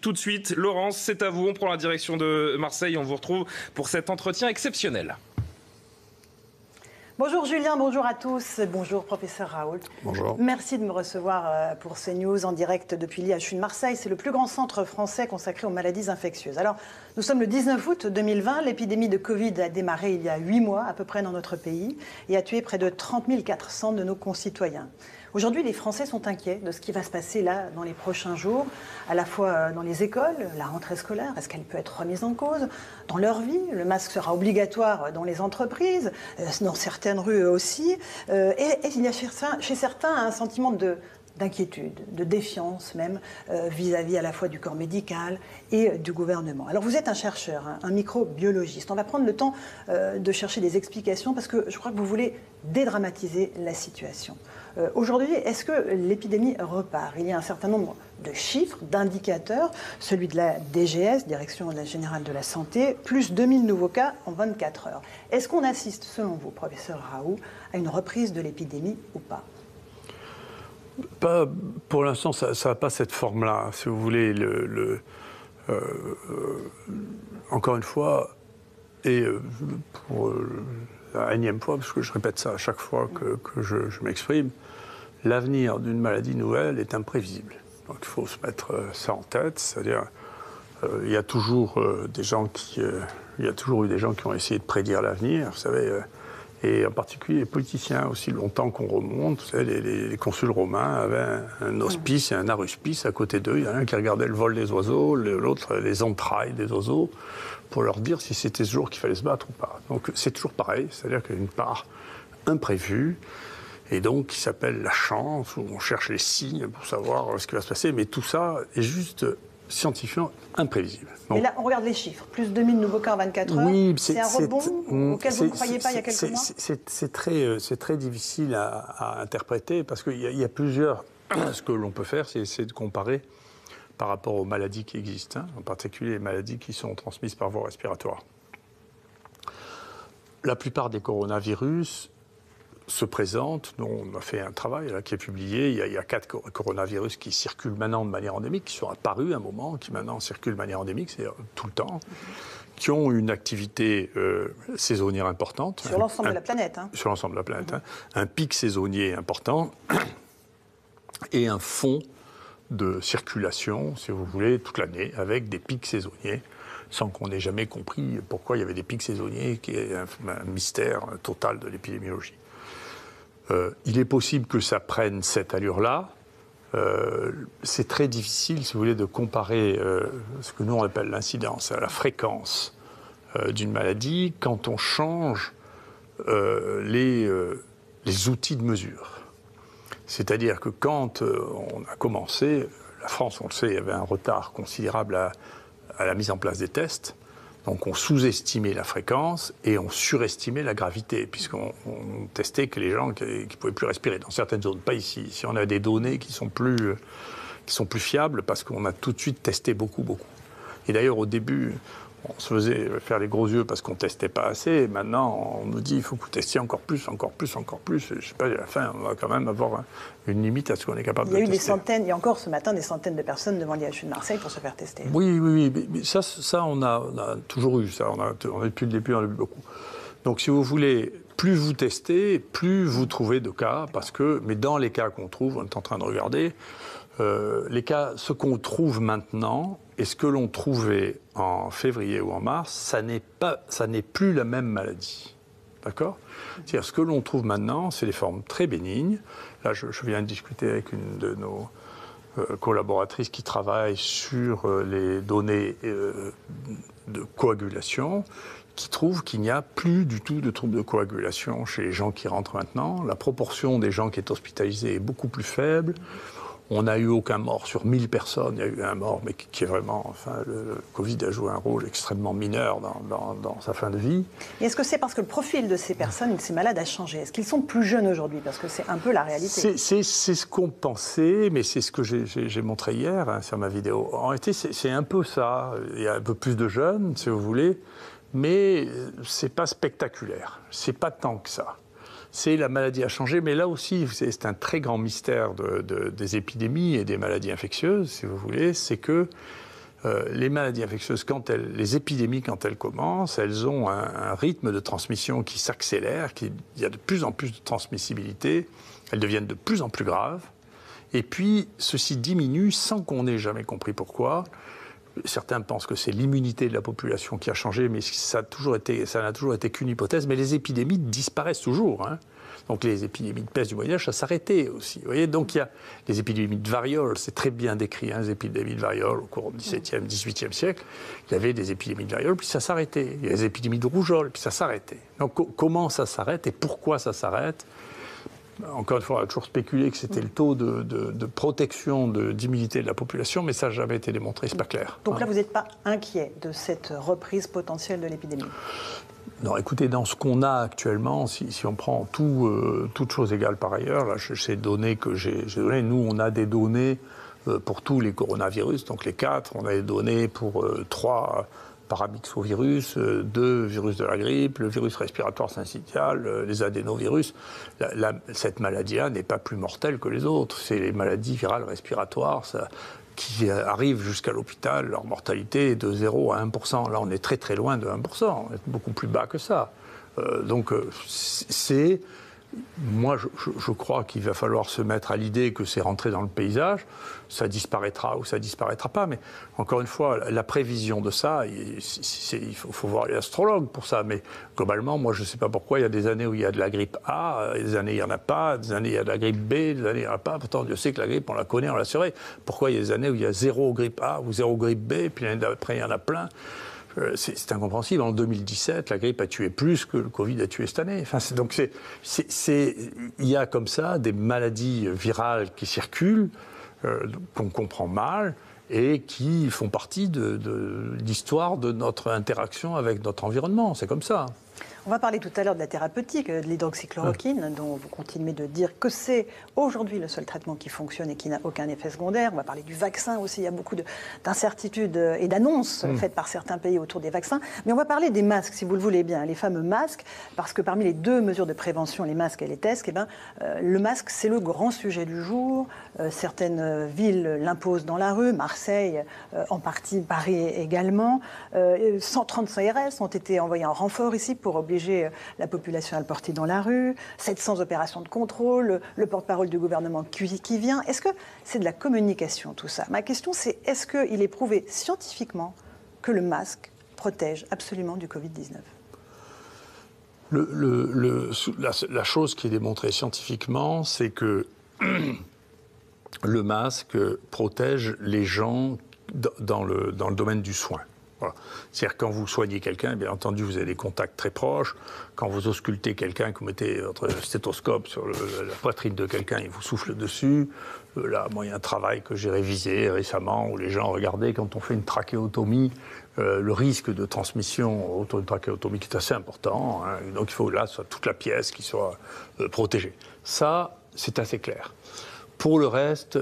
Tout de suite, Laurence, c'est à vous. On prend la direction de Marseille. On vous retrouve pour cet entretien exceptionnel. Bonjour Julien, bonjour à tous. Bonjour professeur Raoult. Bonjour. Merci de me recevoir pour CNews en direct depuis l'IHU de Marseille. C'est le plus grand centre français consacré aux maladies infectieuses. Alors, nous sommes le 19 août 2020. L'épidémie de Covid a démarré il y a 8 mois à peu près dans notre pays et a tué près de 30 400 de nos concitoyens. Aujourd'hui, les Français sont inquiets de ce qui va se passer là dans les prochains jours, à la fois dans les écoles, la rentrée scolaire, est-ce qu'elle peut être remise en cause? Dans leur vie, le masque sera obligatoire dans les entreprises, dans certaines rues aussi. Et il y a chez certains un sentiment d'inquiétude, de défiance même, vis-à-vis à la fois du corps médical et du gouvernement. Alors vous êtes un chercheur, un microbiologiste. On va prendre le temps de chercher des explications parce que je crois que vous voulez dédramatiser la situation. Aujourd'hui, est-ce que l'épidémie repart? Il y a un certain nombre de chiffres, d'indicateurs, celui de la DGS, Direction Générale de la Santé, plus 2000 nouveaux cas en 24 heures. Est-ce qu'on assiste, selon vous, professeur Raoult, à une reprise de l'épidémie ou pas? Pas, pour l'instant, ça n'a pas cette forme-là. Si vous voulez, encore une fois, et pour la énième fois, parce que je répète ça à chaque fois que je m'exprime, l'avenir d'une maladie nouvelle est imprévisible. Donc il faut se mettre ça en tête, c'est-à-dire il y a toujours des gens il y a toujours eu des gens qui ont essayé de prédire l'avenir, vous savez, et en particulier les politiciens, aussi longtemps qu'on remonte, vous savez, les consuls romains avaient un hospice et un aruspice à côté d'eux. Il y en a un qui regardait le vol des oiseaux, l'autre les entrailles des oiseaux, pour leur dire si c'était ce jour qu'il fallait se battre ou pas. Donc c'est toujours pareil, c'est-à-dire qu'il y a une part imprévue, et donc qui s'appelle la chance, où on cherche les signes pour savoir ce qui va se passer, mais tout ça est juste scientifiquement imprévisible. Donc, et là, on regarde les chiffres, plus 2000 nouveaux cas en 24 heures, oui, c'est un rebond auquel vous ne croyez pas il y a quelques mois? C'est très difficile à interpréter, parce qu'il y a plusieurs... Ce que l'on peut faire, c'est de comparer par rapport aux maladies qui existent, en particulier les maladies qui sont transmises par voie respiratoire. La plupart des coronavirus se présentent, nous on a fait un travail là, qui est publié, il y a 4 coronavirus qui circulent maintenant de manière endémique, qui sont apparus à un moment, qui maintenant circulent de manière endémique, c'est-à-dire tout le temps, qui ont une activité saisonnière importante. Sur l'ensemble de la planète. Hein. Sur l'ensemble de la planète. Un pic saisonnier important et un fond de circulation, si vous voulez, toute l'année, avec des pics saisonniers, sans qu'on ait jamais compris pourquoi il y avait des pics saisonniers, qui est un mystère total de l'épidémiologie. Il est possible que ça prenne cette allure-là. C'est très difficile, si vous voulez, de comparer ce que nous on appelle l'incidence à la fréquence d'une maladie quand on change les outils de mesure. C'est-à-dire que quand on a commencé, la France, on le sait, il y avait un retard considérable à la mise en place des tests. Donc on sous-estimait la fréquence et on surestimait la gravité, puisqu'on testait que les gens qui ne pouvaient plus respirer dans certaines zones, pas ici. Ici, on a des données qui sont plus fiables parce qu'on a tout de suite testé beaucoup. Et d'ailleurs, au début, on se faisait faire les gros yeux parce qu'on ne testait pas assez. Et maintenant, on nous dit il faut que vous testiez encore plus. Je ne sais pas, à la fin, on va quand même avoir une limite à ce qu'on est capable de tester. Il y a eu des centaines, il y a encore ce matin des centaines de personnes devant l'IHU de Marseille pour se faire tester. Oui, mais ça on a toujours eu ça. On a depuis le début, on a eu beaucoup. Donc, si vous voulez, plus vous testez, plus vous trouvez de cas, mais dans les cas qu'on trouve, on est en train de regarder, les cas, ce qu'on trouve maintenant et ce que l'on trouvait en février ou en mars, ça n'est plus la même maladie. D'accord ? C'est-à-dire, ce que l'on trouve maintenant, c'est des formes très bénignes. Là, je viens de discuter avec une de nos collaboratrices qui travaille sur les données de coagulation, qui trouve qu'il n'y a plus du tout de troubles de coagulation chez les gens qui rentrent maintenant. La proportion des gens qui est hospitalisée est beaucoup plus faible. On n'a eu aucun mort sur 1000 personnes. Il y a eu un mort, mais qui est vraiment... Enfin, le Covid a joué un rôle extrêmement mineur dans sa fin de vie. Et est-ce que c'est parce que le profil de ces personnes, de ces malades, a changé? Est-ce qu'ils sont plus jeunes aujourd'hui? Parce que c'est un peu la réalité. C'est ce qu'on pensait, mais c'est ce que j'ai montré hier sur ma vidéo. En réalité, c'est un peu ça. Il y a un peu plus de jeunes, si vous voulez, mais c'est pas spectaculaire. C'est pas tant que ça. C'est la maladie a changé, mais là aussi, c'est un très grand mystère des épidémies et des maladies infectieuses, si vous voulez, c'est que les maladies infectieuses, les épidémies, quand elles commencent, elles ont un rythme de transmission qui s'accélère, il y a de plus en plus de transmissibilité, elles deviennent de plus en plus graves, et puis ceci diminue sans qu'on ait jamais compris pourquoi. Certains pensent que c'est l'immunité de la population qui a changé, mais ça n'a toujours été qu'une hypothèse. Mais les épidémies disparaissent toujours, hein. Donc les épidémies de peste du Moyen-Âge, ça s'arrêtait aussi. Vous voyez, donc il y a les épidémies de variole, c'est très bien décrit, hein, les épidémies de variole au cours du XVIIe, XVIIIe siècle. Il y avait des épidémies de variole, puis ça s'arrêtait. Il y a les épidémies de rougeole, puis ça s'arrêtait. Donc comment ça s'arrête et pourquoi ça s'arrête? Encore une fois, on a toujours spéculé que c'était le taux de protection, d'immunité de la population, mais ça n'a jamais été démontré, c'est pas clair. Donc là, vous n'êtes pas inquiet de cette reprise potentielle de l'épidémie? Non, écoutez, dans ce qu'on a actuellement, si on prend toutes choses égales par ailleurs, là, ces données que j'ai données, nous, on a des données pour tous les coronavirus, donc les 4, on a des données pour 3 paramyxovirus, 2 virus de la grippe, le virus respiratoire syncytial, les adénovirus. Cette maladie-là n'est pas plus mortelle que les autres. C'est les maladies virales respiratoires qui arrivent jusqu'à l'hôpital. Leur mortalité est de 0 à 1%. Là, on est très très loin de 1%. On est beaucoup plus bas que ça. Moi, je crois qu'il va falloir se mettre à l'idée que c'est rentré dans le paysage. Ça disparaîtra ou ça disparaîtra pas. Mais encore une fois, la prévision de ça, il faut voir les astrologues pour ça. Mais globalement, moi, je ne sais pas pourquoi il y a des années où il y a de la grippe A, des années il n'y en a pas, des années il y a de la grippe B, des années il n'y en a pas. Pourtant, Dieu sait que la grippe, on la connaît, on l'a surveille. Pourquoi il y a des années où il y a 0 grippe A ou 0 grippe B, puis l'année d'après, il y en a plein? C'est incompréhensible. En 2017, la grippe a tué plus que le Covid a tué cette année. Enfin, il y a comme ça des maladies virales qui circulent, qu'on comprend mal, et qui font partie de l'histoire de notre interaction avec notre environnement. C'est comme ça. On va parler tout à l'heure de la thérapeutique, de l'hydroxychloroquine, dont vous continuez de dire que c'est aujourd'hui le seul traitement qui fonctionne et qui n'a aucun effet secondaire. On va parler du vaccin aussi. Il y a beaucoup d'incertitudes et d'annonces faites par certains pays autour des vaccins. Mais on va parler des masques, si vous le voulez bien, les fameux masques, parce que parmi les 2 mesures de prévention, les masques et les tests, le masque, c'est le grand sujet du jour. Certaines villes l'imposent dans la rue, Marseille, en partie Paris également. 130 CRS ont été envoyés en renfort ici pour obliger la population à le porter dans la rue, 700 opérations de contrôle, le porte-parole du gouvernement qui vient. Est-ce que c'est de la communication, tout ça? Ma question, c'est est-ce qu'il est prouvé scientifiquement que le masque protège absolument du Covid-19? La chose qui est démontrée scientifiquement, c'est que le masque protège les gens dans le domaine du soin. Voilà. C'est-à-dire quand vous soignez quelqu'un, bien entendu, vous avez des contacts très proches. Quand vous auscultez quelqu'un, que vous mettez votre stéthoscope sur la poitrine de quelqu'un et vous souffle dessus. Là, moi, il y a un travail que j'ai révisé récemment où les gens regardaient quand on fait une trachéotomie, le risque de transmission autour d'une trachéotomie qui est assez important. Hein. Donc il faut là soit toute la pièce qui soit protégée. Ça, c'est assez clair. Pour le reste,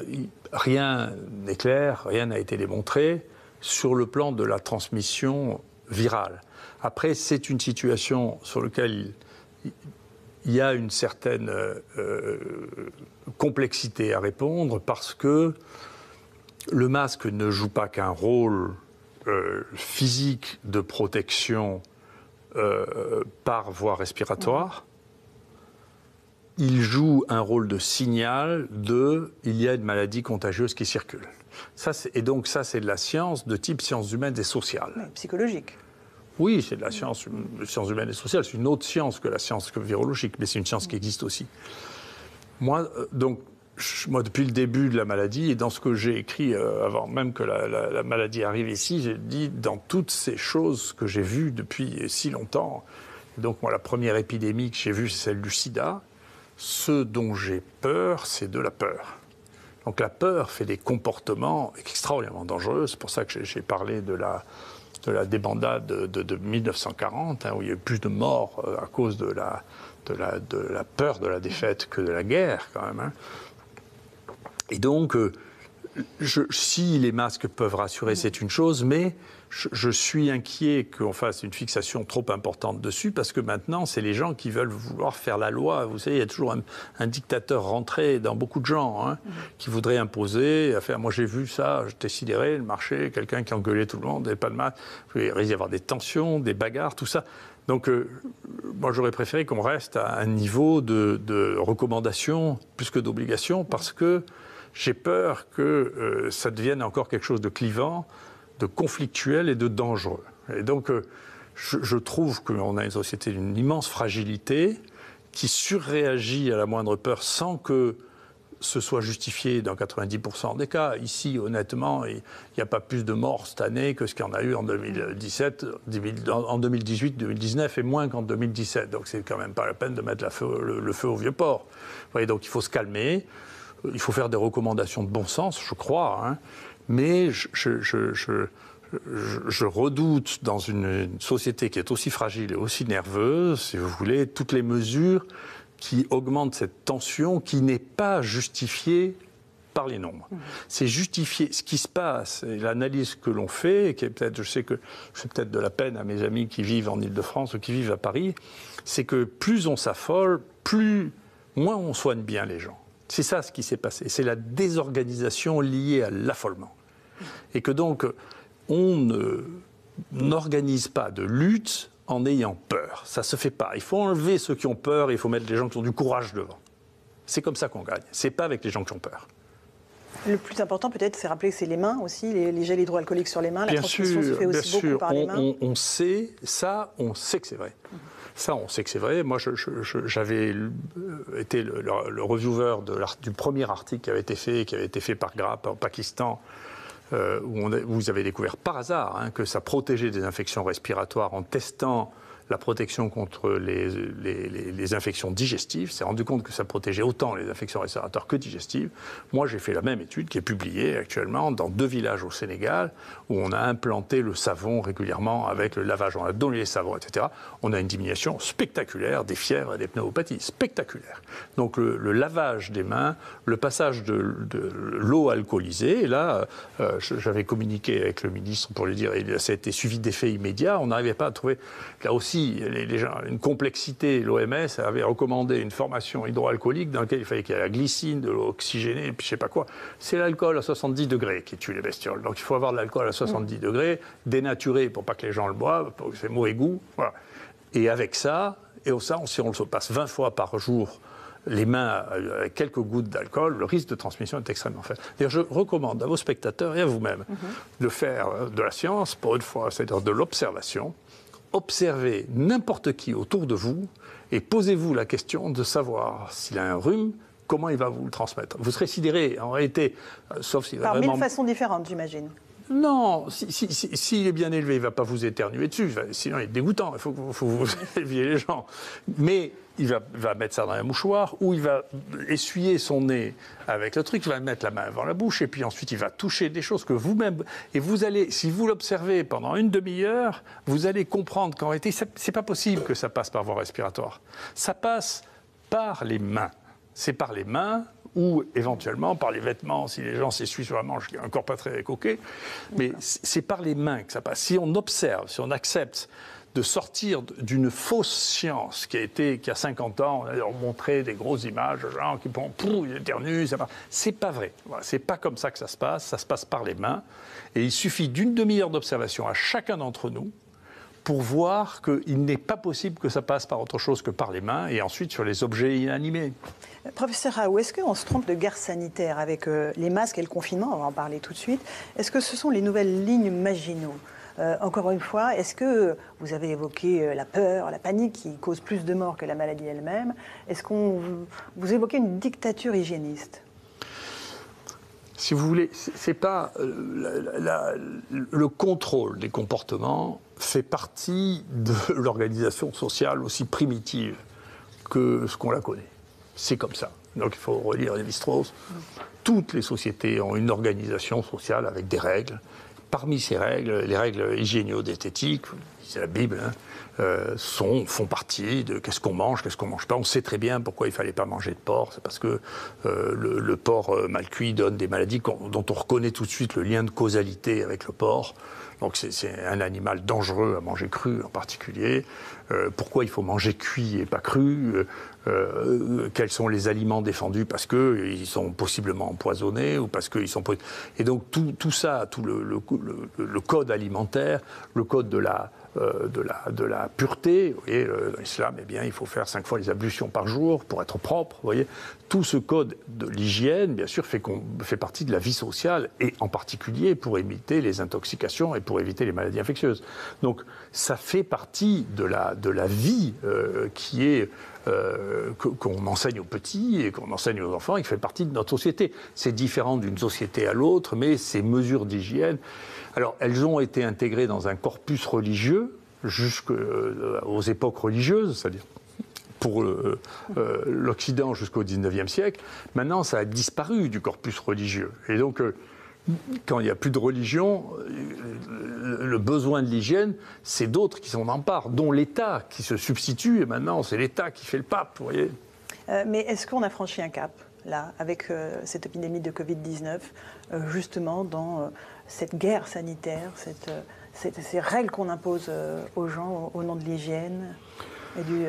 rien n'est clair, rien n'a été démontré sur le plan de la transmission virale. Après, c'est une situation sur laquelle il y a une certaine complexité à répondre parce que le masque ne joue pas qu'un rôle physique de protection par voie respiratoire. Il joue un rôle de signal il y a une maladie contagieuse qui circule. Et donc ça, c'est de la science de type sciences humaines et sociales. Oui, psychologique. Oui, c'est de la science humaine et sociale. C'est une autre science que la science virologique, mais c'est une science qui existe aussi. Moi, depuis le début de la maladie, et dans ce que j'ai écrit avant même que la maladie arrive ici, j'ai dit dans toutes ces choses que j'ai vues depuis si longtemps, donc moi, la première épidémie que j'ai vue, c'est celle du sida. Ce dont j'ai peur, c'est de la peur. Donc la peur fait des comportements extraordinairement dangereux. C'est pour ça que j'ai parlé de la débandade de 1940, hein, où il y a eu plus de morts à cause de la peur de la défaite que de la guerre, quand même. Hein. Et donc, Si les masques peuvent rassurer, c'est une chose, mais je suis inquiet qu'on fasse une fixation trop importante dessus, parce que maintenant, c'est les gens qui veulent vouloir faire la loi. Vous savez, il y a toujours un dictateur rentré dans beaucoup de gens, qui voudrait imposer, faire. Moi, j'ai vu ça, j'étais sidéré, le marché, quelqu'un qui engueulait tout le monde, n'avait pas de masque. Il risque d'y avoir des tensions, des bagarres, tout ça. Donc, moi, j'aurais préféré qu'on reste à un niveau de recommandation plus que d'obligation, parce que j'ai peur que ça devienne encore quelque chose de clivant, de conflictuel et de dangereux. Et donc, je trouve qu'on a une société d'une immense fragilité qui surréagit à la moindre peur sans que ce soit justifié dans 90% des cas. Ici, honnêtement, il n'y a pas plus de morts cette année que ce qu'il y en a eu en 2017, en 2018, 2019 et moins qu'en 2017. Donc, c'est quand même pas la peine de mettre le feu au vieux port. Vous voyez, donc, il faut se calmer. Il faut faire des recommandations de bon sens, je crois, mais je redoute, dans une société qui est aussi fragile et aussi nerveuse, si vous voulez, toutes les mesures qui augmentent cette tension qui n'est pas justifiée par les nombres. C'est justifié. Ce qui se passe, et l'analyse que l'on fait, qui est peut-être, je sais que je fais peut-être de la peine à mes amis qui vivent en Ile-de-France ou qui vivent à Paris, c'est que plus on s'affole, moins on soigne bien les gens. C'est ça ce qui s'est passé. C'est la désorganisation liée à l'affolement. Et que donc, on n'organise pas de lutte en ayant peur. Ça ne se fait pas. Il faut enlever ceux qui ont peur et il faut mettre les gens qui ont du courage devant. C'est comme ça qu'on gagne. Ce n'est pas avec les gens qui ont peur. Le plus important, peut-être, c'est rappeler que c'est les mains aussi, les gels hydroalcooliques sur les mains. La transmission se fait aussi beaucoup par les mains. On sait que c'est vrai. Ça, on sait que c'est vrai. Moi, j'avais été le reviewer du premier article qui avait été fait par Grapp au Pakistan, où vous avez découvert par hasard que ça protégeait des infections respiratoires en testant la protection contre les infections digestives. C'est rendu compte que ça protégeait autant les infections respiratoires que digestives. Moi, j'ai fait la même étude qui est publiée actuellement dans 2 villages au Sénégal où on a implanté le savon régulièrement avec le lavage. On a donné les savons, etc. On a une diminution spectaculaire des fièvres et des pneumopathies. Spectaculaire. Donc, le lavage des mains, le passage de l'eau alcoolisée. Et là, j'avais communiqué avec le ministre pour lui dire, et ça a été suivi d'effets immédiats. On n'arrivait pas à trouver, là aussi, une complexité. L'OMS avait recommandé une formation hydroalcoolique dans laquelle il fallait qu'il y ait la glycine, de l'eau oxygénée, et puis je ne sais pas quoi. C'est l'alcool à 70 degrés qui tue les bestioles. Donc il faut avoir de l'alcool à 70 degrés, dénaturé pour pas que les gens le boivent, pour que c'est mauvais goût. Voilà. Et avec ça, si on le passe 20 fois par jour, les mains avec quelques gouttes d'alcool, le risque de transmission est extrêmement faible. D'ailleurs, je recommande à vos spectateurs et à vous-même de faire de la science, pour une fois, c'est-à-dire de l'observation. Observez n'importe qui autour de vous et posez-vous la question de savoir s'il a un rhume, comment il va vous le transmettre. Vous serez sidéré, en réalité, sauf s'il va vraiment... Par 1000 façons différentes, j'imagine. Non, s'il est bien élevé, il ne va pas vous éternuer dessus, sinon il est dégoûtant, il faut que vous éleviez les gens. Mais il va mettre ça dans un mouchoir, ou il va essuyer son nez avec le truc, il va mettre la main devant la bouche, et puis ensuite il va toucher des choses que vous-même... Et vous allez, si vous l'observez pendant une demi-heure, vous allez comprendre qu'en réalité, ce n'est pas possible que ça passe par voie respiratoire. Ça passe par les mains. C'est par les mains ou éventuellement par les vêtements, si les gens s'essuient sur la manche, qui n'est encore pas très coquet. Mais c'est par les mains que ça passe. Si on observe, si on accepte de sortir d'une fausse science qui a 50 ans, on a montré des grosses images de gens qui ils éternuent, c'est pas vrai. Voilà, c'est pas comme ça que ça se passe par les mains. Et il suffit d'une demi-heure d'observation à chacun d'entre nous pour voir qu'il n'est pas possible que ça passe par autre chose que par les mains et ensuite sur les objets inanimés. Professeur Raoult, est-ce qu'on se trompe de guerre sanitaire avec les masques et le confinement? On va en parler tout de suite. Est-ce que ce sont les nouvelles lignes Maginot? Encore une fois, est-ce que vous avez évoqué la peur, la panique qui cause plus de morts que la maladie elle-même? Est-ce qu'on vous évoquez une dictature hygiéniste? Si vous voulez, c'est pas le contrôle des comportements fait partie de l'organisation sociale aussi primitive que ce qu'on la connaît. C'est comme ça. Donc il faut relire Lévi-Strauss. Toutes les sociétés ont une organisation sociale avec des règles. Parmi ces règles, les règles hygiéno-diététiques, c'est la Bible, font partie de qu'est-ce qu'on mange pas. On sait très bien pourquoi il ne fallait pas manger de porc. C'est parce que le porc mal cuit donne des maladies dont on reconnaît tout de suite le lien de causalité avec le porc. Donc c'est un animal dangereux à manger cru en particulier. Pourquoi il faut manger cuit et pas cru, quels sont les aliments défendus parce qu'ils sont possiblement empoisonnés ou parce qu'ils sont... Et donc tout ça, tout le code alimentaire, le code de la pureté, vous voyez, dans l'islam, eh bien, il faut faire 5 fois les ablutions par jour pour être propre, vous voyez. Tout ce code de l'hygiène, bien sûr, fait partie de la vie sociale, et en particulier pour éviter les intoxications et pour éviter les maladies infectieuses. Donc, ça fait partie de la vie qui est... qu'on enseigne aux petits et qu'on enseigne aux enfants, et qui fait partie de notre société. C'est différent d'une société à l'autre, mais ces mesures d'hygiène... Alors, elles ont été intégrées dans un corpus religieux jusqu'aux époques religieuses, c'est-à-dire pour l'Occident jusqu'au XIXe siècle. Maintenant, ça a disparu du corpus religieux. Et donc, quand il n'y a plus de religion, le besoin de l'hygiène, c'est d'autres qui s'en emparent, dont l'État qui se substitue. Et maintenant, c'est l'État qui fait le pape, vous voyez. Mais est-ce qu'on a franchi un cap, là, avec cette épidémie de Covid-19, justement dans cette guerre sanitaire, ces règles qu'on impose aux gens au nom de l'hygiène et du...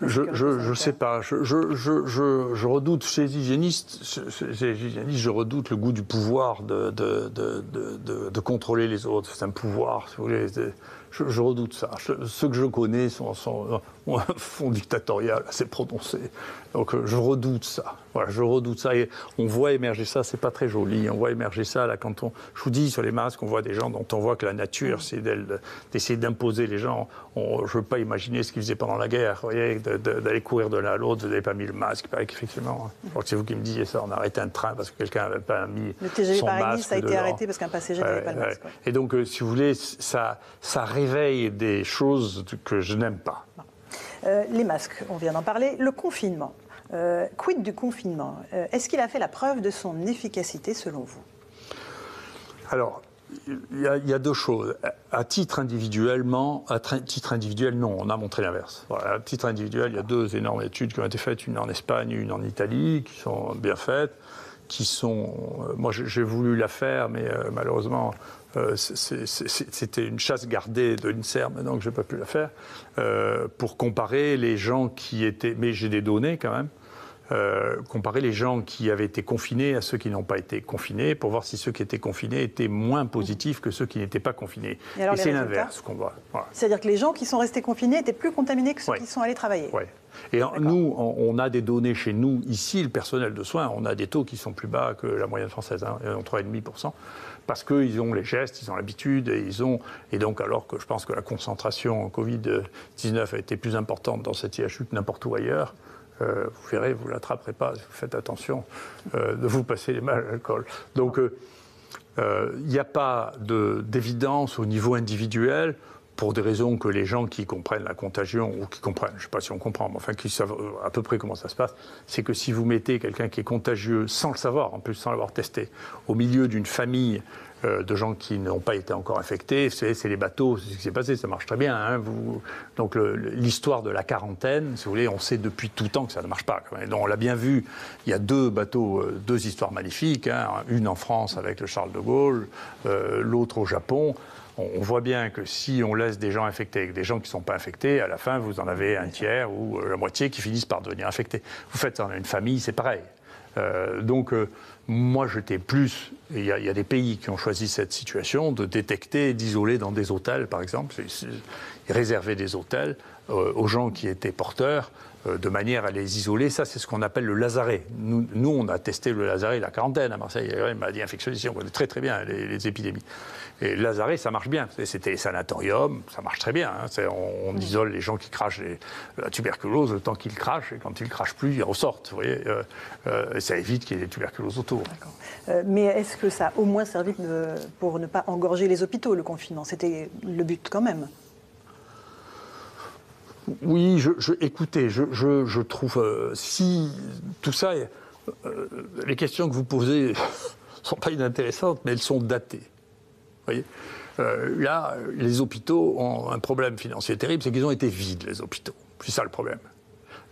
Je ne sais pas. Je redoute chez les hygiénistes, je redoute le goût du pouvoir de contrôler les autres. C'est un pouvoir, si vous voulez. Je redoute ça. Ceux que je connais ont un fond dictatorial assez prononcé. Donc je redoute ça. Voilà, je redoute ça. Et on voit émerger ça, c'est pas très joli. On voit émerger ça, là, quand je vous dis, sur les masques, on voit des gens dont on voit que la nature, c'est d'essayer d'imposer les gens. Je ne veux pas imaginer ce qu'ils faisaient pendant la guerre, vous voyez, d'aller courir de l'un à l'autre, vous n'avez pas mis le masque. Effectivement, c'est vous qui me disiez ça, on a arrêté un train parce que quelqu'un n'avait pas mis le TGV son Paris-Nice masque a été dedans. arrêté parce qu'un passager n'avait pas le masque. Ouais. Et donc, si vous voulez, ça réveille des choses que je n'aime pas. Les masques, on vient d'en parler. Le confinement. Quid du confinement? Est-ce qu'il a fait la preuve de son efficacité, selon vous? Alors, il y a deux choses. À titre individuel, non, on a montré l'inverse. Voilà, à titre individuel, il y a 2 énormes études qui ont été faites, une en Espagne, une en Italie, qui sont bien faites, moi, j'ai voulu la faire, mais malheureusement, c'était une chasse gardée de l'INSERM, donc je n'ai pas pu la faire, pour comparer les gens qui étaient... Mais j'ai des données quand même. Comparer les gens qui avaient été confinés à ceux qui n'ont pas été confinés, pour voir si ceux qui étaient confinés étaient moins positifs que ceux qui n'étaient pas confinés. Et c'est l'inverse qu'on voit. Voilà. C'est-à-dire que les gens qui sont restés confinés étaient plus contaminés que ceux qui sont allés travailler. Oui. Et nous, on a des données chez nous, ici, le personnel de soins, on a des taux qui sont plus bas que la moyenne française, hein, 3,5%, parce qu'ils ont les gestes, ils ont l'habitude, et donc alors que je pense que la concentration en Covid-19 a été plus importante dans cette IHU que n'importe où ailleurs, vous verrez, vous ne l'attraperez pas, si vous faites attention de vous passer les mains à l'alcool. Donc, il n'y a pas d'évidence au niveau individuel, pour des raisons que les gens qui comprennent la contagion, ou qui comprennent, je ne sais pas si on comprend, mais enfin qui savent à peu près comment ça se passe, c'est que si vous mettez quelqu'un qui est contagieux sans le savoir, en plus sans l'avoir testé, au milieu d'une famille de gens qui n'ont pas été encore infectés, c'est les bateaux, c'est ce qui s'est passé, ça marche très bien. Hein, donc l'histoire de la quarantaine, si vous voulez, on sait depuis tout temps que ça ne marche pas. Donc, on l'a bien vu, il y a 2 bateaux, 2 histoires magnifiques, hein, une en France avec le Charles de Gaulle, l'autre au Japon. On voit bien que si on laisse des gens infectés avec des gens qui ne sont pas infectés, à la fin, vous en avez un tiers ou la moitié qui finissent par devenir infectés. Vous faites ça dans une famille, c'est pareil. Moi, j'étais plus... Il y a des pays qui ont choisi cette situation de détecter et d'isoler dans des hôtels, par exemple. Ils réservaient des hôtels aux gens qui étaient porteurs de manière à les isoler. Ça, c'est ce qu'on appelle le lazaret. Nous, on a testé le lazaret, la quarantaine à Marseille. Il y a une maladie infectieuse ici, on connaît très très bien les épidémies. Et le lazaret, ça marche bien. C'était les sanatoriums, ça marche très bien. Hein. On isole les gens qui crachent la tuberculose le temps qu'ils crachent, et quand ils ne crachent plus, ils ressortent. Vous voyez, ça évite qu'il y ait des tuberculoses autour. Mais est-ce que ça a au moins servi pour ne pas engorger les hôpitaux, le confinement? C'était le but quand même. Oui, écoutez, je trouve, si tout ça, les questions que vous posez ne sont pas inintéressantes, mais elles sont datées. voyez. Là, les hôpitaux ont un problème financier terrible, c'est qu'ils ont été vides, les hôpitaux. C'est ça le problème.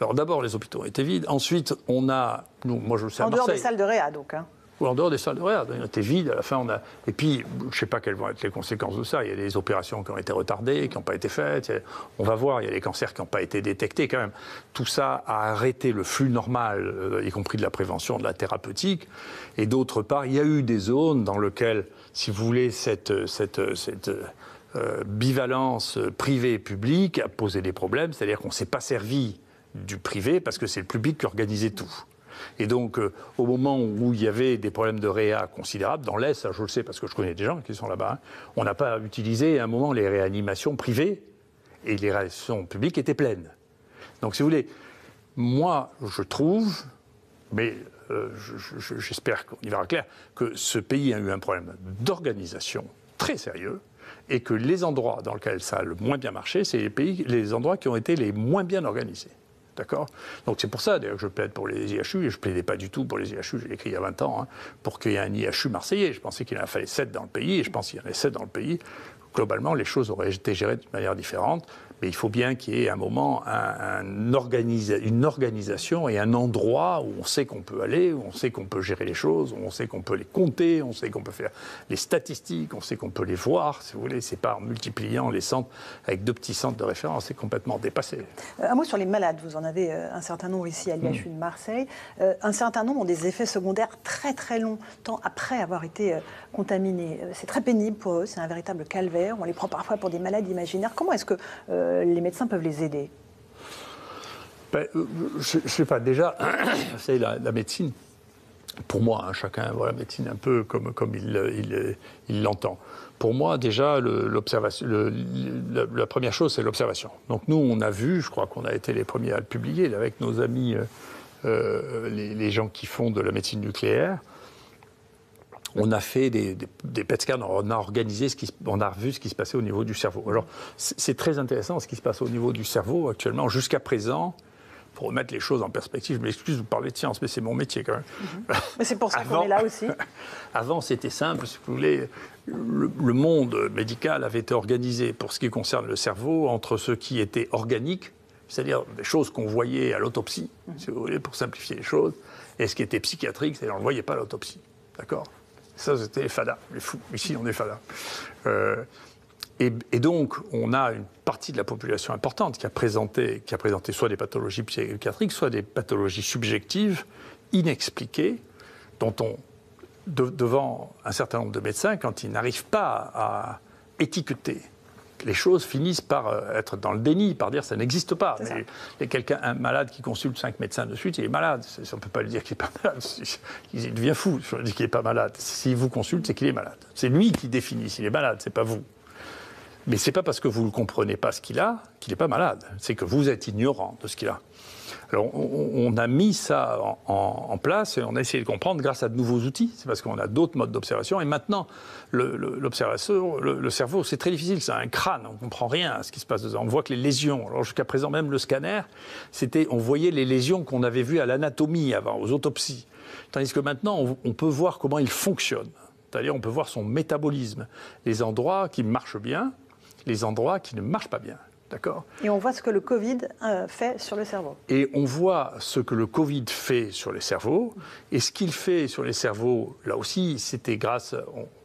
Alors d'abord, les hôpitaux ont été vides. Ensuite, on a... moi, je le sais à Marseille. En dehors des salles de réa, donc. Hein. Ou en dehors des salles de réa. Ils ont été vides. À la fin, on a... Et puis, je ne sais pas quelles vont être les conséquences de ça. Il y a des opérations qui ont été retardées, qui n'ont pas été faites. On va voir, il y a des cancers qui n'ont pas été détectés quand même. Tout ça a arrêté le flux normal, y compris de la prévention, de la thérapeutique. Et d'autre part, il y a eu des zones dans lesquelles, si vous voulez, cette bivalence privée-publique a posé des problèmes. C'est-à-dire qu'on ne s'est pas servi du privé parce que c'est le public qui organisait tout. Et donc, au moment où il y avait des problèmes de réa considérables, dans l'Est, ça, je le sais parce que je connais des gens qui sont là-bas, hein, on n'a pas utilisé à un moment les réanimations privées et les réanimations publiques étaient pleines. Donc, si vous voulez, moi, je trouve, mais j'espère qu'on y verra clair, que ce pays a eu un problème d'organisation très sérieux et que les endroits dans lesquels ça a le moins bien marché, c'est les endroits qui ont été les moins bien organisés. D'accord ? Donc c'est pour ça d'ailleurs que je plaide pour les IHU, et je ne plaidais pas du tout pour les IHU, je l'ai écrit il y a 20 ans, hein, pour qu'il y ait un IHU marseillais. Je pensais qu'il en fallait 7 dans le pays, et je pense qu'il y en a 7 dans le pays. Globalement, les choses auraient été gérées de manière différente, mais il faut bien qu'il y ait un moment une organisation et un endroit où on sait qu'on peut aller, où on sait qu'on peut gérer les choses, où on sait qu'on peut les compter, on sait qu'on peut faire les statistiques, on sait qu'on peut les voir, si vous voulez. C'est pas en multipliant les centres avec 2 petits centres de référence, c'est complètement dépassé. Un mot sur les malades. Vous en avez un certain nombre ici à l'IHU de Marseille. Un certain nombre ont des effets secondaires très très longs, tant après avoir été contaminés. C'est très pénible pour eux, c'est un véritable calvaire. On les prend parfois pour des malades imaginaires. Comment est-ce que les médecins peuvent les aider ? Je ne sais pas. Déjà, vous savez, la médecine, pour moi, hein, chacun voit la médecine un peu comme il l'entend. Pour moi, déjà, la première chose, c'est l'observation. Donc nous, on a vu, je crois qu'on a été les premiers à le publier, là, avec nos amis, les gens qui font de la médecine nucléaire. On a fait des PET scans, on a organisé on a revu ce qui se passait au niveau du cerveau. Alors, c'est très intéressant ce qui se passe au niveau du cerveau actuellement. Jusqu'à présent, pour remettre les choses en perspective, je m'excuse de vous parler de science, mais c'est mon métier quand même. Mais c'est pour ça qu'on est là aussi. Avant, c'était simple, si vous voulez. Le monde médical avait été organisé, pour ce qui concerne le cerveau, entre ce qui était organique, c'est-à-dire des choses qu'on voyait à l'autopsie, si vous voulez, pour simplifier les choses, et ce qui était psychiatrique, c'est-à-dire qu'on ne voyait pas à l'autopsie. D'accord ? Ça, c'était les fadas, les fous. Ici, on est fadas. Et donc, on a une partie de la population importante qui a présenté soit des pathologies psychiatriques, soit des pathologies subjectives, inexpliquées, dont devant un certain nombre de médecins, quand ils n'arrivent pas à étiqueter, les choses finissent par être dans le déni, par dire ça n'existe pas. Mais il y a un malade qui consulte 5 médecins de suite, il est malade. On ne peut pas lui dire qu'il n'est pas malade. Il devient fou si on dit qu'il n'est pas malade. S'il vous consulte, c'est qu'il est malade. C'est lui qui définit s'il est malade, ce n'est pas vous. Mais ce n'est pas parce que vous ne comprenez pas ce qu'il a qu'il n'est pas malade. C'est que vous êtes ignorant de ce qu'il a. Alors, on a mis ça en place et on a essayé de comprendre grâce à de nouveaux outils. C'est parce qu'on a d'autres modes d'observation. Et maintenant, l'observation, le cerveau, c'est très difficile. C'est un crâne, on ne comprend rien à ce qui se passe dedans. On voit que les lésions, alors jusqu'à présent, même le scanner, on voyait les lésions qu'on avait vues à l'anatomie avant, aux autopsies. Tandis que maintenant, on peut voir comment il fonctionne. C'est-à-dire, on peut voir son métabolisme. Les endroits qui marchent bien, les endroits qui ne marchent pas bien. D'accord ? Et on voit ce que le Covid fait sur le cerveau. Et on voit ce que le Covid fait sur les cerveaux. Et ce qu'il fait sur les cerveaux, là aussi, c'était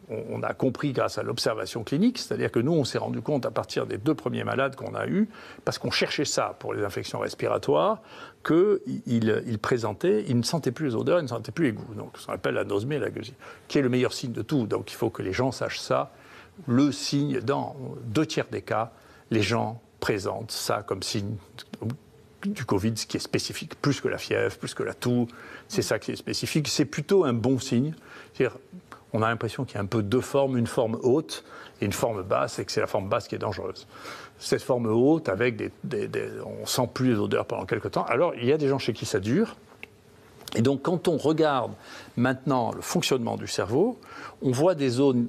on a compris grâce à l'observation clinique. C'est-à-dire que nous, on s'est rendu compte à partir des 2 premiers malades qu'on a eus, parce qu'on cherchait ça pour les infections respiratoires, qu'ils ne sentaient plus les odeurs, ils ne sentaient plus les goûts. Donc, ça s'appelle l'anosmie et la gueusie, qui est le meilleur signe de tout. Donc, il faut que les gens sachent ça. Le signe, dans 2/3 des cas, les gens présentent ça comme signe du Covid, ce qui est spécifique, plus que la fièvre, plus que la toux, c'est ça qui est spécifique. C'est plutôt un bon signe. C'est-à-dire, on a l'impression qu'il y a un peu 2 formes, une forme haute et une forme basse, et que c'est la forme basse qui est dangereuse. Cette forme haute, avec on ne sent plus les odeurs pendant quelques temps. Alors, il y a des gens chez qui ça dure. Et donc, quand on regarde maintenant le fonctionnement du cerveau, on voit des zones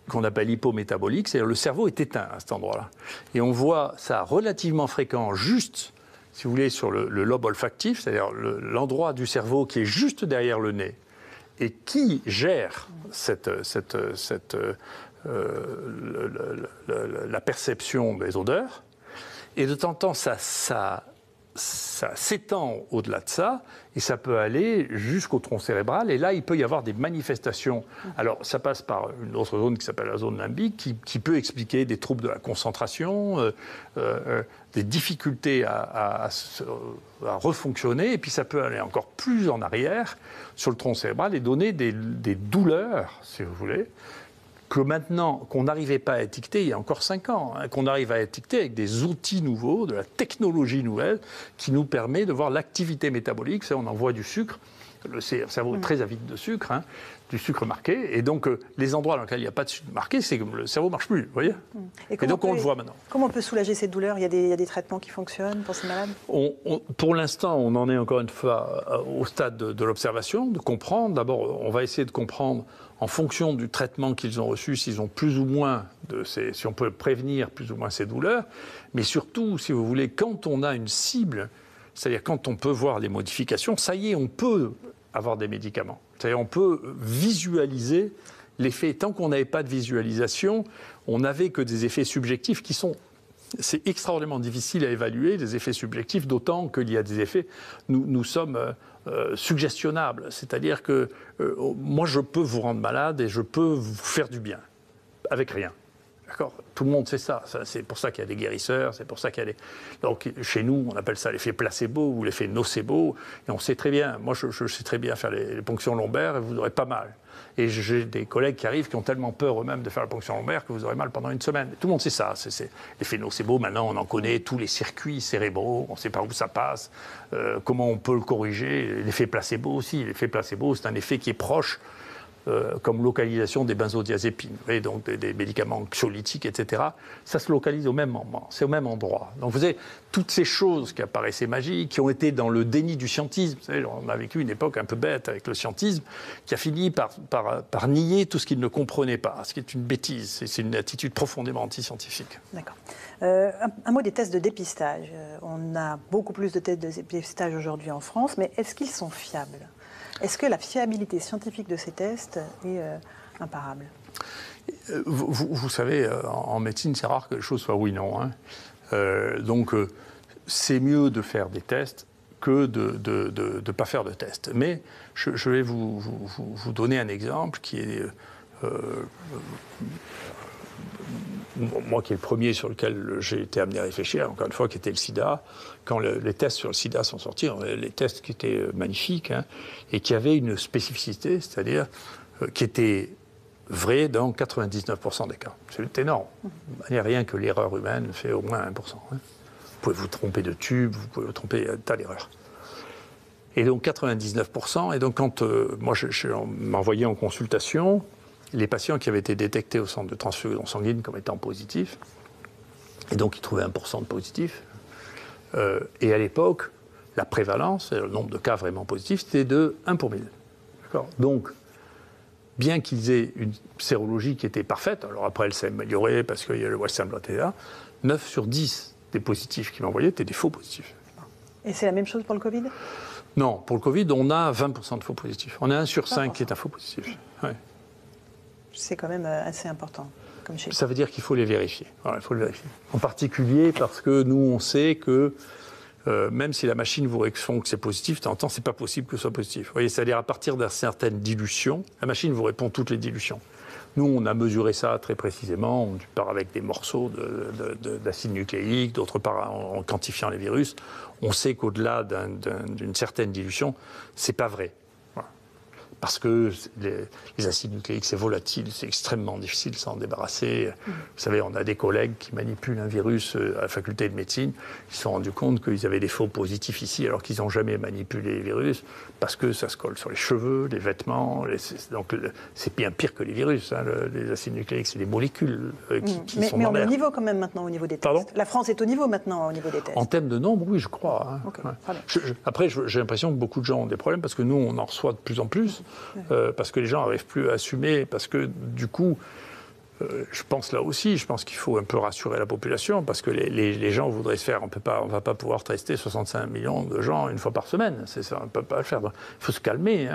qu'on appelle hypométabolique, c'est-à-dire le cerveau est éteint à cet endroit-là. Et on voit ça relativement fréquent juste, si vous voulez, sur le lobe olfactif, c'est-à-dire l'endroit du cerveau qui est juste derrière le nez et qui gère la perception des odeurs. Et de temps en temps, ça s'étend au-delà de ça, et ça peut aller jusqu'au tronc cérébral, et là, il peut y avoir des manifestations. Alors, ça passe par une autre zone qui s'appelle la zone limbique, qui peut expliquer des troubles de la concentration, des difficultés à refonctionner, et puis ça peut aller encore plus en arrière, sur le tronc cérébral, et donner des douleurs, si vous voulez, que maintenant, qu'on n'arrivait pas à étiqueter il y a encore 5 ans, qu'on arrive à étiqueter avec des outils nouveaux, de la technologie nouvelle, qui nous permet de voir l'activité métabolique. On envoie du sucre, le cerveau est très avide de sucre, du sucre marqué, et donc les endroits dans lesquels il n'y a pas de sucre marqué, c'est que le cerveau ne marche plus, vous voyez. Et donc on le voit maintenant. Comment on peut soulager ces douleurs ? Il y a des traitements qui fonctionnent pour ces malades ? Pour l'instant, on en est encore une fois au stade de l'observation, de comprendre. D'abord, on va essayer de comprendre en fonction du traitement qu'ils ont reçu, s'ils ont plus ou moins si on peut prévenir plus ou moins ces douleurs. Mais surtout, si vous voulez, quand on a une cible, c'est-à-dire quand on peut voir les modifications, ça y est, on peut avoir des médicaments. C'est-à-dire on peut visualiser l'effet. Tant qu'on n'avait pas de visualisation, on n'avait que des effets subjectifs qui sont... C'est extraordinairement difficile à évaluer, des effets subjectifs, d'autant qu'il y a des effets... Nous sommes suggestionnables. C'est-à-dire que moi, je peux vous rendre malade et je peux vous faire du bien, avec rien. D'accord ? Tout le monde sait ça. C'est pour ça qu'il y a des guérisseurs, c'est pour ça qu'il y a des... Donc, chez nous, on appelle ça l'effet placebo ou l'effet nocebo. Et on sait très bien, moi, je sais très bien faire les ponctions lombaires et vous n'aurez pas mal. Et j'ai des collègues qui arrivent qui ont tellement peur eux-mêmes de faire la ponction lombaire que vous aurez mal pendant une semaine. Tout le monde sait ça. C'est l'effet nocebo, maintenant, on en connaît tous les circuits cérébraux, on sait par où ça passe, comment on peut le corriger. L'effet placebo aussi. L'effet placebo, c'est un effet qui est proche comme localisation des benzodiazépines, et donc des médicaments anxiolytiques, etc. Ça se localise au même moment, c'est au même endroit. Donc vous avez toutes ces choses qui apparaissaient magiques, qui ont été dans le déni du scientisme. Vous savez, on a vécu une époque un peu bête avec le scientisme, qui a fini par nier tout ce qu'il ne comprenait pas, ce qui est une bêtise. C'est une attitude profondément anti-scientifique. D'accord. Un mot des tests de dépistage. On a beaucoup plus de tests de dépistage aujourd'hui en France, mais est-ce qu'ils sont fiables ? Est-ce que la fiabilité scientifique de ces tests est imparable ? Vous savez, en médecine, c'est rare que les choses soient oui-non. Donc, c'est mieux de faire des tests que de ne pas faire de tests. Mais je vais vous donner un exemple qui est... moi qui est le premier sur lequel j'ai été amené à réfléchir, encore une fois, qui était le sida. Quand les tests sur le sida sont sortis, les tests qui étaient magnifiques, et qui avaient une spécificité, c'est-à-dire qui étaient vrais dans 99% des cas. C'est énorme. Il n'y a rien que l'erreur humaine fait au moins 1%. Vous pouvez vous tromper de tube, vous pouvez vous tromper d'un tas d'erreurs. Et donc 99%, et donc quand moi je m'envoyais en consultation, les patients qui avaient été détectés au centre de transfusion sanguine comme étant positifs, et donc ils trouvaient 1% de positifs. Et à l'époque, la prévalence, le nombre de cas vraiment positifs, c'était de 1 pour 1000. D'accord ? Donc, bien qu'ils aient une sérologie qui était parfaite, alors après elle s'est améliorée parce qu'il y a le Western blot et là, 9 sur 10 des positifs qui m'envoyaient étaient des faux positifs. Et c'est la même chose pour le Covid ? Non, pour le Covid, on a 20% de faux positifs. On a 1 sur 5 qui est un faux positif. Ouais. C'est quand même assez important. Comme chez Ça veut dire qu'il faut les vérifier. Voilà, il faut le vérifier. En particulier parce que nous, on sait que même si la machine vous répond que c'est positif, de temps en temps, c'est pas possible que ce soit positif. Vous voyez, c'est-à-dire à partir d'une certaine dilution, la machine vous répond toutes les dilutions. Nous, on a mesuré ça très précisément. On part avec des morceaux d'acide nucléique, d'autre part en quantifiant les virus. On sait qu'au-delà d'une certaine dilution, c'est pas vrai. Parce que les acides nucléiques, c'est volatile, c'est extrêmement difficile de s'en débarrasser. Vous savez, on a des collègues qui manipulent un virus à la faculté de médecine. Ils se sont rendus compte qu'ils avaient des faux positifs ici, alors qu'ils n'ont jamais manipulé les virus, parce que ça se colle sur les cheveux, les vêtements. Donc, c'est bien pire que les virus. Les acides nucléiques, c'est des molécules qui sont mais dans on est l'air. au niveau quand même maintenant au niveau des tests. Pardon ? La France est au niveau maintenant au niveau des tests. En termes de nombre, oui, je crois. Okay. Ouais. Après, j'ai l'impression que beaucoup de gens ont des problèmes, parce que nous, on en reçoit de plus en plus. Parce que les gens n'arrivent plus à assumer, parce que du coup, je pense là aussi, je pense qu'il faut un peu rassurer la population, parce que les gens voudraient se faire, on ne va pas pouvoir tester 65 millions de gens une fois par semaine, ça, on ne peut pas le faire. Donc, il faut se calmer,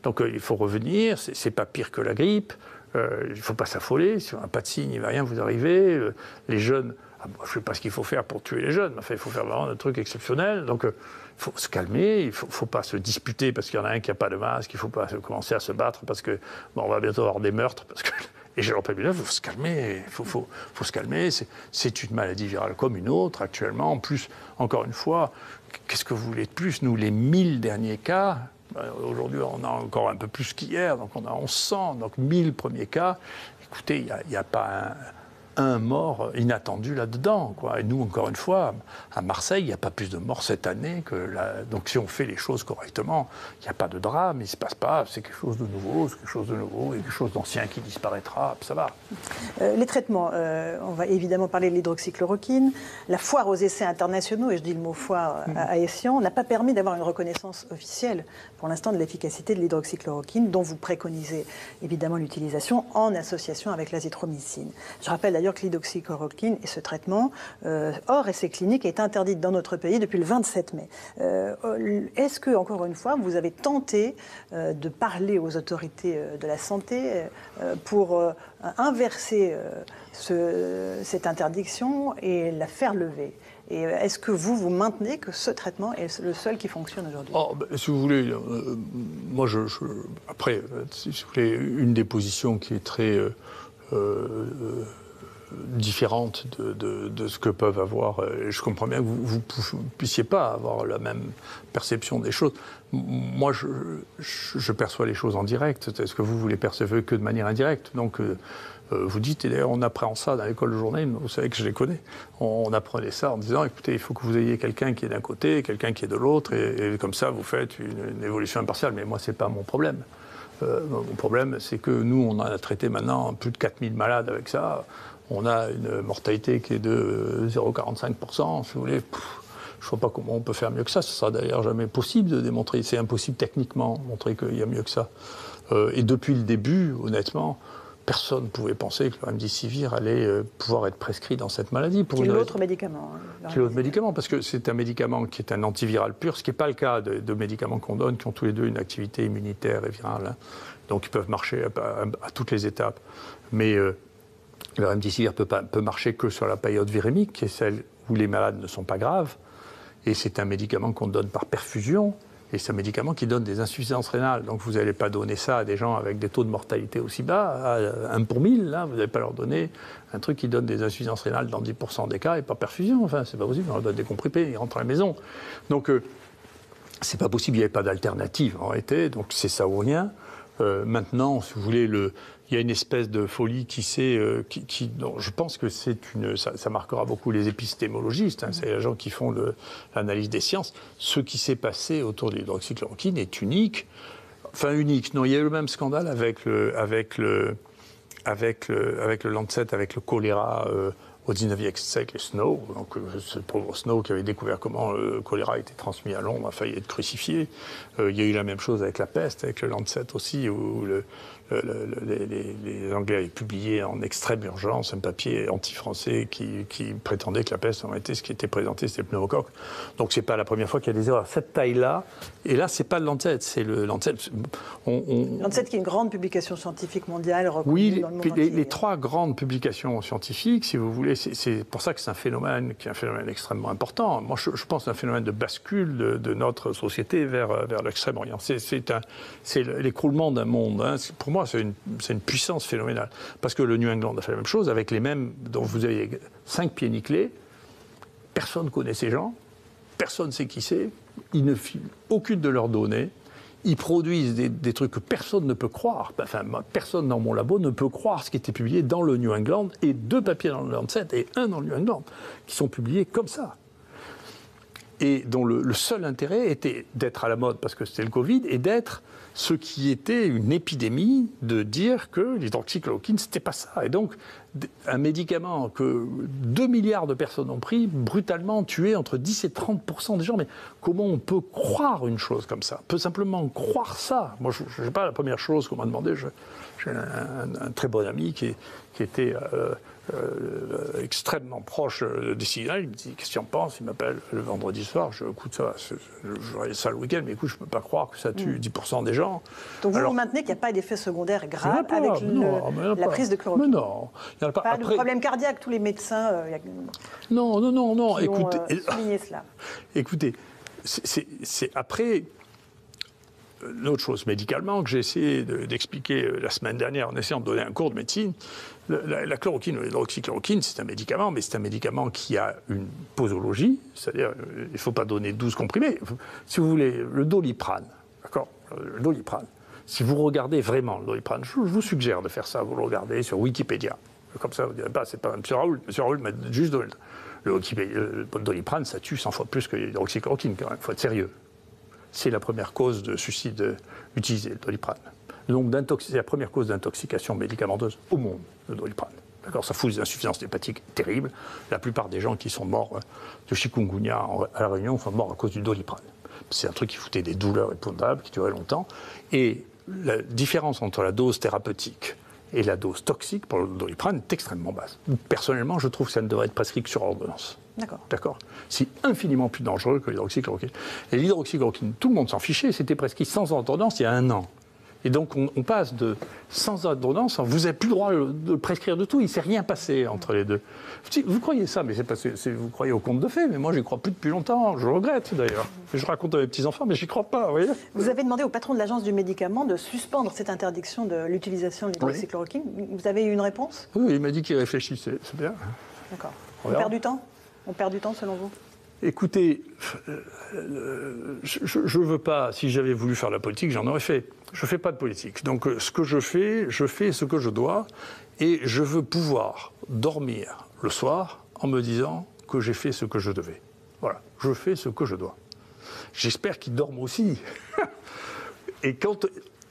Donc il faut revenir, c'est pas pire que la grippe. Il ne faut pas s'affoler. Si on n'a pas de signe, il ne va rien vous arriver. Les jeunes, je ne sais pas ce qu'il faut faire pour tuer les jeunes, mais enfin, il faut faire vraiment un truc exceptionnel. Donc, il faut se calmer, il ne faut pas se disputer parce qu'il y en a un qui n'a pas de masque, il ne faut pas commencer à se battre parce que on va bientôt avoir des meurtres. Parce que les gens n'ont pas bien, il faut se calmer. Faut se calmer. C'est une maladie virale comme une autre actuellement. En plus, encore une fois, qu'est-ce que vous voulez de plus? Nous, les 1000 derniers cas, aujourd'hui, on a encore un peu plus qu'hier, donc on a 1100, donc 1000 premiers cas. Écoutez, il n'y a pas un mort inattendu là-dedans, quoi. Et nous, encore une fois, à Marseille, il n'y a pas plus de morts cette année que là. Donc si on fait les choses correctement, il n'y a pas de drame, il ne se passe pas, c'est quelque chose de nouveau, c'est quelque chose de nouveau, et quelque chose d'ancien qui disparaîtra, ça va. Les traitements, on va évidemment parler de l'hydroxychloroquine. La foire aux essais internationaux, et je dis le mot foire à Essian, n'a pas permis d'avoir une reconnaissance officielle, pour l'instant, de l'efficacité de l'hydroxychloroquine, dont vous préconisez évidemment l'utilisation en association avec l'azithromycine. Je rappelle d'ailleurs que l'hydroxychloroquine et ce traitement, hors essai clinique, est interdit dans notre pays depuis le 27 mai. Est-ce que, encore une fois, vous avez tenté de parler aux autorités de la santé pour inverser cette interdiction et la faire lever? Et est-ce que vous maintenez que ce traitement est le seul qui fonctionne aujourd'hui? Si vous voulez, moi, après, si vous voulez, une des positions qui est très différente de ce que peuvent avoir. Je comprends bien que vous ne puissiez pas avoir la même perception des choses. Moi, je perçois les choses en direct. Est-ce que vous les percevez que de manière indirecte? Donc, vous dites, et d'ailleurs on apprend ça dans l'école de journalisme, vous savez que je les connais, on apprenait ça en disant, écoutez, il faut que vous ayez quelqu'un qui est d'un côté, quelqu'un qui est de l'autre, et comme ça vous faites une évolution impartiale. Mais moi, ce n'est pas mon problème. Mon problème, c'est que nous, on en a traité maintenant plus de 4000 malades avec ça. On a une mortalité qui est de 0,45%, si vous voulez. Je ne vois pas comment on peut faire mieux que ça. Ce sera d'ailleurs jamais possible de démontrer. C'est impossible techniquement de montrer qu'il y a mieux que ça. Et depuis le début, honnêtement, personne ne pouvait penser que le remdesivir allait pouvoir être prescrit dans cette maladie. C'est l'autre médicament. C'est l'autre médicament, parce que c'est un médicament qui est un antiviral pur, ce qui n'est pas le cas de médicaments qu'on donne, qui ont tous les deux une activité immunitaire et virale. Hein. Donc ils peuvent marcher à toutes les étapes. Mais le remdesivir peut marcher que sur la période virémique, qui est celle où les malades ne sont pas graves. Et c'est un médicament qu'on donne par perfusion. Et c'est un médicament qui donne des insuffisances rénales. Donc vous n'allez pas donner ça à des gens avec des taux de mortalité aussi bas, à 1 pour 1000. Là, vous n'allez pas leur donner un truc qui donne des insuffisances rénales dans 10% des cas et par perfusion. Enfin, c'est pas possible. On leur donne des comprimés, ils rentrent à la maison. Donc, c'est pas possible. Il n'y avait pas d'alternative en réalité. Donc c'est ça ou rien. Maintenant, si vous voulez, il y a une espèce de folie qui je pense que ça marquera beaucoup les épistémologistes, hein, c'est les gens qui font l'analyse des sciences. Ce qui s'est passé autour de l'hydroxychloroquine est unique. Enfin, unique. Non, il y a eu le même scandale avec le Lancet, avec le choléra au 19e siècle, Snow. Donc, ce pauvre Snow qui avait découvert comment le choléra était transmis à Londres a failli être crucifié. Il y a eu la même chose avec la peste, avec le Lancet aussi, où les Anglais avaient publié en extrême urgence un papier anti-français qui prétendait que la peste, en réalité, ce qui était présenté, c'était le pneumocoque. Donc, c'est pas la première fois qu'il y a des erreurs. Cette taille-là, et là, c'est pas le Lancet, c'est le Lancet. Lancet, qui est une grande publication scientifique mondiale reconnue dans le monde entier. Les trois grandes publications scientifiques, si vous voulez, c'est pour ça que c'est un phénomène qui est un phénomène extrêmement important. Moi, je pense que c'est un phénomène de bascule de notre société vers l'extrême-orient. C'est l'écroulement d'un monde. Hein. Pour moi, c'est une puissance phénoménale. Parce que le New England a fait la même chose avec les mêmes, dont vous avez 5 pieds nickelés. Personne ne connaît ces gens. Personne ne sait qui c'est. Ils ne filent aucune de leurs données. Ils produisent des trucs que personne ne peut croire. Enfin, personne dans mon labo ne peut croire ce qui était publié dans le New England, et 2 papiers dans le Lancet et 1 dans le New England, qui sont publiés comme ça. Et dont le seul intérêt était d'être à la mode, parce que c'était le Covid, et d'être ce qui était une épidémie, de dire que l'hydroxychloroquine, c'était pas ça. Et donc, un médicament que 2 milliards de personnes ont pris, brutalement tué entre 10 et 30% des gens. Mais comment on peut croire une chose comme ça? On peut simplement croire ça. Moi, je ne sais pas, la première chose qu'on m'a demandé, j'ai un très bon ami qui était extrêmement proche des signaux. Il me dit, qu'est-ce que tu en penses? Il m'appelle le vendredi soir, écoute, ça, je regarde ça le week-end, mais écoute, je ne peux pas croire que ça tue 10% des gens. gens. Donc vous maintenez qu'il n'y a pas d'effet secondaire grave avec la prise de chloroquine? Mais non, il n'y en a pas. Pas de problème cardiaque, tous les médecins Non. qui Écoutez, ont souligné cela. Écoutez, c'est après... Une autre chose, médicalement, que j'ai essayé d'expliquer la semaine dernière en essayant de donner un cours de médecine, la chloroquine, l'hydroxychloroquine, c'est un médicament, mais c'est un médicament qui a une posologie, c'est-à-dire il ne faut pas donner 12 comprimés. Si vous voulez, le Doliprane, d'accord, le Doliprane, si vous regardez vraiment le Doliprane, je vous suggère de faire ça, vous le regardez sur Wikipédia. Comme ça, vous ne direz pas, c'est pas M. Raoult. M. Raoult m'a juste donné le Doliprane, ça tue 100 fois plus que l'hydroxychloroquine, quand même, il faut être sérieux. C'est la première cause de suicide utilisée, le Doliprane. Donc, c'est la première cause d'intoxication médicamenteuse au monde, le Doliprane. D'accord, ça fout des insuffisances hépatiques terribles. La plupart des gens qui sont morts de chikungunya à La Réunion sont morts à cause du Doliprane. C'est un truc qui foutait des douleurs épouvantables, qui durait longtemps. Et la différence entre la dose thérapeutique et la dose toxique pour le Doliprane est extrêmement basse. Personnellement, je trouve que ça ne devrait être prescrit que sur ordonnance. D'accord. C'est infiniment plus dangereux que l'hydroxychloroquine. Et l'hydroxychloroquine, tout le monde s'en fichait, c'était prescrit sans ordonnance il y a 1 an. Et donc on passe de sans ordonnance, vous n'avez plus le droit de prescrire de tout, il ne s'est rien passé entre les deux. Vous croyez ça, mais c'est parce que vous croyez au conte de fées, mais moi je n'y crois plus depuis longtemps, je le regrette d'ailleurs. Je raconte à mes petits-enfants, mais je n'y crois pas, vous voyez. Vous avez demandé au patron de l'agence du médicament de suspendre cette interdiction de l'utilisation de l'hydroxychloroquine. Oui. Vous avez eu une réponse? Oui, il m'a dit qu'il réfléchissait, c'est bien. D'accord. On perd du temps? On perd du temps selon vous? Écoutez, je ne veux pas, si j'avais voulu faire de la politique, j'en aurais fait. Je ne fais pas de politique. Donc ce que je fais ce que je dois, et je veux pouvoir dormir le soir en me disant que j'ai fait ce que je devais. Voilà, je fais ce que je dois. J'espère qu'ils dorment aussi. Et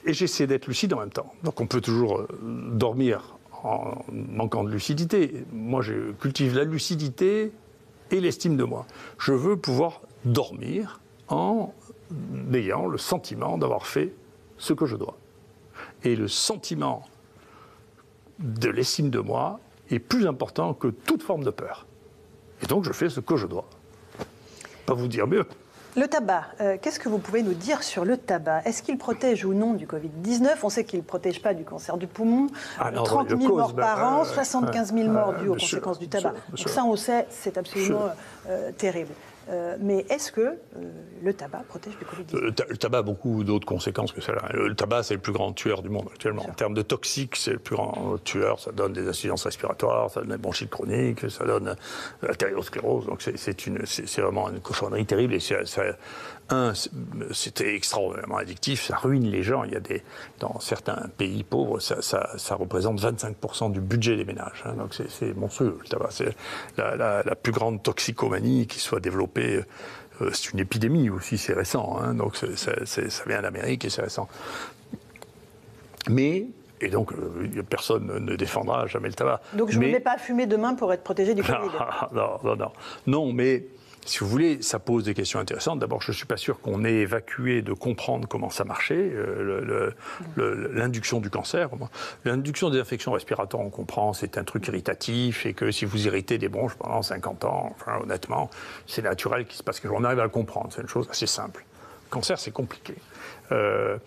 j'essaie d'être lucide en même temps. Donc on peut toujours dormir en manquant de lucidité. Moi, je cultive la lucidité et l'estime de moi. Je veux pouvoir dormir en ayant le sentiment d'avoir fait ce que je dois. Et le sentiment de l'estime de moi est plus important que toute forme de peur. Et donc je fais ce que je dois. Pas vous dire mieux. Le tabac, qu'est-ce que vous pouvez nous dire sur le tabac? Est-ce qu'il protège ou non du Covid-19? On sait qu'il ne protège pas du cancer du poumon. 30 000 morts par an, 75 000 morts dues aux conséquences du tabac. Donc ça, on sait, c'est absolument terrible. Mais est-ce que le tabac protège du Covid-19? Le tabac a beaucoup d'autres conséquences que celle-là. Le tabac, c'est le plus grand tueur du monde actuellement. En termes de toxiques, c'est le plus grand tueur. Ça donne des insuffisances respiratoires, ça donne des bronchites chroniques, ça donne l'artériosclérose. Donc c'est vraiment une cochonnerie terrible. Et c'était extraordinairement addictif. Ça ruine les gens. Dans certains pays pauvres, ça représente 25% du budget des ménages. Hein. Donc c'est monstrueux, le tabac. C'est la plus grande toxicomanie qui soit développée. C'est une épidémie aussi, c'est récent. Hein, donc ça vient d'Amérique et c'est récent. Et donc personne ne défendra jamais le tabac. Donc je ne me mets pas à fumer demain pour être protégé du Covid. Non, mais si vous voulez, ça pose des questions intéressantes. D'abord, je ne suis pas sûr qu'on ait évacué de comprendre comment ça marchait, l'induction du cancer. L'induction des infections respiratoires, on comprend, c'est un truc irritatif et que si vous irritez des bronches pendant 50 ans, enfin, honnêtement, c'est naturel qu'il se passe quelque chose. On arrive à le comprendre, c'est une chose assez simple. Le cancer, c'est compliqué. Ce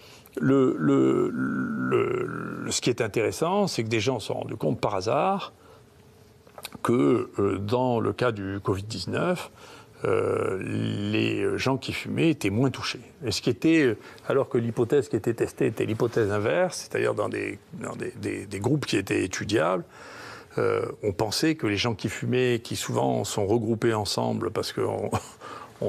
qui est intéressant, c'est que des gens se sont rendus compte par hasard que dans le cas du Covid-19, les gens qui fumaient étaient moins touchés. Et ce qui était, alors que l'hypothèse qui était testée était l'hypothèse inverse, c'est-à-dire dans des groupes qui étaient étudiables, on pensait que les gens qui fumaient, qui souvent sont regroupés ensemble parce qu'on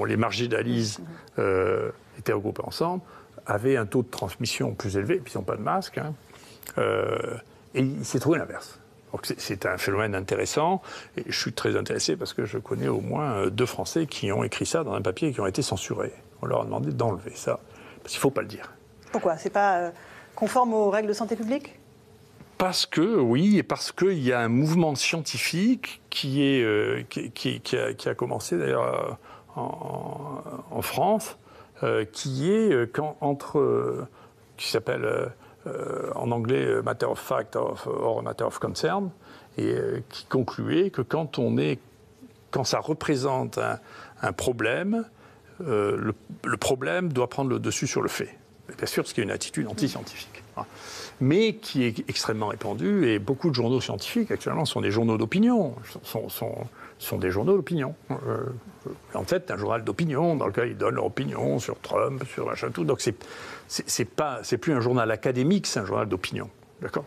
les marginalise, étaient regroupés ensemble, avaient un taux de transmission plus élevé, puis ils n'ont pas de masque. Hein, et il s'est trouvé l'inverse. Donc c'est un phénomène intéressant, et je suis très intéressé parce que je connais au moins 2 Français qui ont écrit ça dans un papier et qui ont été censurés. On leur a demandé d'enlever ça, parce qu'il ne faut pas le dire. Pourquoi? C'est pas conforme aux règles de santé publique? Parce qu'il y a un mouvement scientifique qui a commencé d'ailleurs en France, qui s'appelle en anglais matter of fact or matter of concern, et qui concluait que quand ça représente un problème, le problème doit prendre le dessus sur le fait. bien sûr, ce qui est une attitude anti-scientifique, mais qui est extrêmement répandue, et beaucoup de journaux scientifiques actuellement sont des journaux d'opinion, sont des journaux d'opinion. En fait, un journal d'opinion dans lequel ils donnent leur opinion sur Trump, sur machin tout. Donc c'est plus un journal académique, c'est un journal d'opinion, d'accord.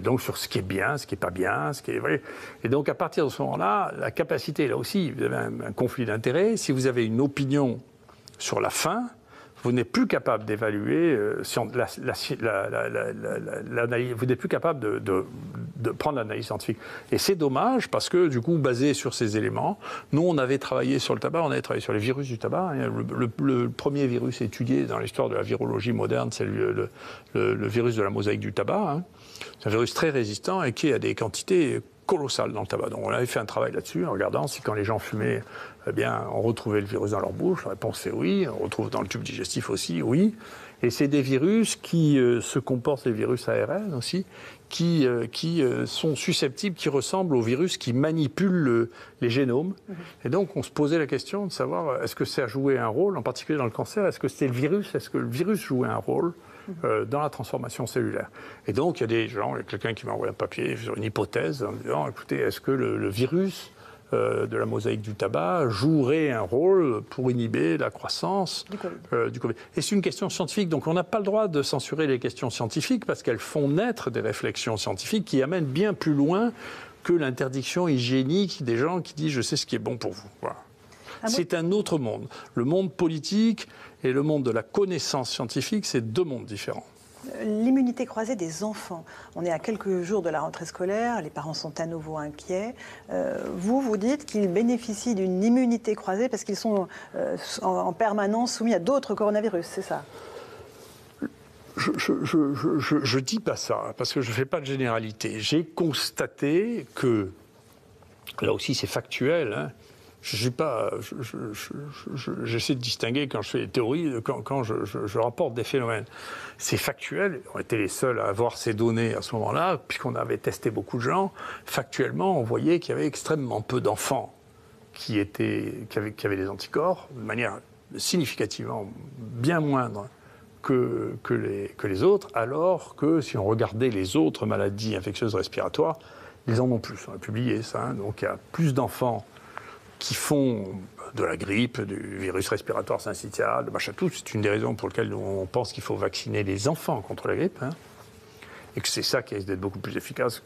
Donc sur ce qui est bien, ce qui n'est pas bien, ce qui est vrai. Et donc à partir de ce moment-là, la capacité, là aussi, vous avez un conflit d'intérêts. Si vous avez une opinion sur la fin, vous n'êtes plus capable d'évaluer l'analyse, vous n'êtes plus capable de prendre l'analyse scientifique. Et c'est dommage parce que, du coup, basé sur ces éléments, nous, on avait travaillé sur le tabac, on avait travaillé sur les virus du tabac. Le premier virus étudié dans l'histoire de la virologie moderne, c'est le virus de la mosaïque du tabac. Hein. C'est un virus très résistant et qui a des quantités colossales dans le tabac. Donc on avait fait un travail là-dessus en regardant si quand les gens fumaient, eh bien, on retrouvait le virus dans leur bouche. La réponse c'est oui. On retrouve dans le tube digestif aussi, oui. Et c'est des virus qui se comportent, les virus ARN aussi, qui sont susceptibles, qui ressemblent aux virus qui manipulent les génomes. Et donc on se posait la question de savoir est-ce que ça a joué un rôle, en particulier dans le cancer, est-ce que c'était le virus, est-ce que le virus jouait un rôle dans la transformation cellulaire. Et donc, il y a des gens, il y a quelqu'un qui m'a envoyé un papier sur une hypothèse en disant, écoutez, est-ce que le virus de la mosaïque du tabac jouerait un rôle pour inhiber la croissance du Covid. Et c'est une question scientifique, donc on n'a pas le droit de censurer les questions scientifiques parce qu'elles font naître des réflexions scientifiques qui amènent bien plus loin que l'interdiction hygiénique des gens qui disent « je sais ce qui est bon pour vous ». Voilà. C'est un autre monde. Le monde politique et le monde de la connaissance scientifique, c'est deux mondes différents. L'immunité croisée des enfants. On est à quelques jours de la rentrée scolaire, les parents sont à nouveau inquiets. Vous dites qu'ils bénéficient d'une immunité croisée parce qu'ils sont en permanence soumis à d'autres coronavirus, c'est ça ? Je dis pas ça, parce que je ne fais pas de généralité. J'ai constaté que, là aussi c'est factuel, hein, j'essaie de distinguer quand je fais des théories, quand je rapporte des phénomènes. C'est factuel, on était les seuls à avoir ces données à ce moment-là, puisqu'on avait testé beaucoup de gens. Factuellement, on voyait qu'il y avait extrêmement peu d'enfants qui avaient des anticorps, de manière significativement bien moindre que les autres, alors que si on regardait les autres maladies infectieuses respiratoires, ils en ont plus. On a publié ça, hein. Donc il y a plus d'enfants qui font de la grippe, du virus respiratoire syncytial, de machin tout. C'est une des raisons pour lesquelles on pense qu'il faut vacciner les enfants contre la grippe, hein, et que c'est ça qui risque d'être beaucoup plus efficace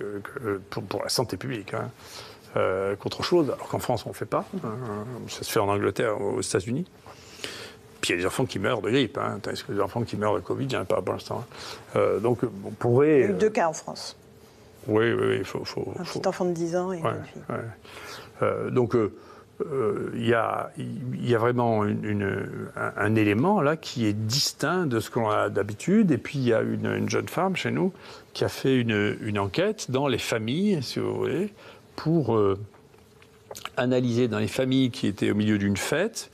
pour la santé publique, hein, qu'autre chose, alors qu'en France on ne le fait pas. Hein, ça se fait en Angleterre, aux États-Unis. Puis il y a des enfants qui meurent de grippe, hein, tandis que les enfants qui meurent de Covid, il n'y en a pas pour l'instant. Donc on pourrait... Il y a eu 2 cas en France. Oui, il faut... Un petit enfant de 10 ans et une fille. Ouais. Donc... il y a vraiment un élément là qui est distinct de ce qu'on a d'habitude. Et puis il y a une jeune femme chez nous qui a fait une enquête dans les familles, si vous voulez, pour analyser dans les familles qui étaient au milieu d'une fête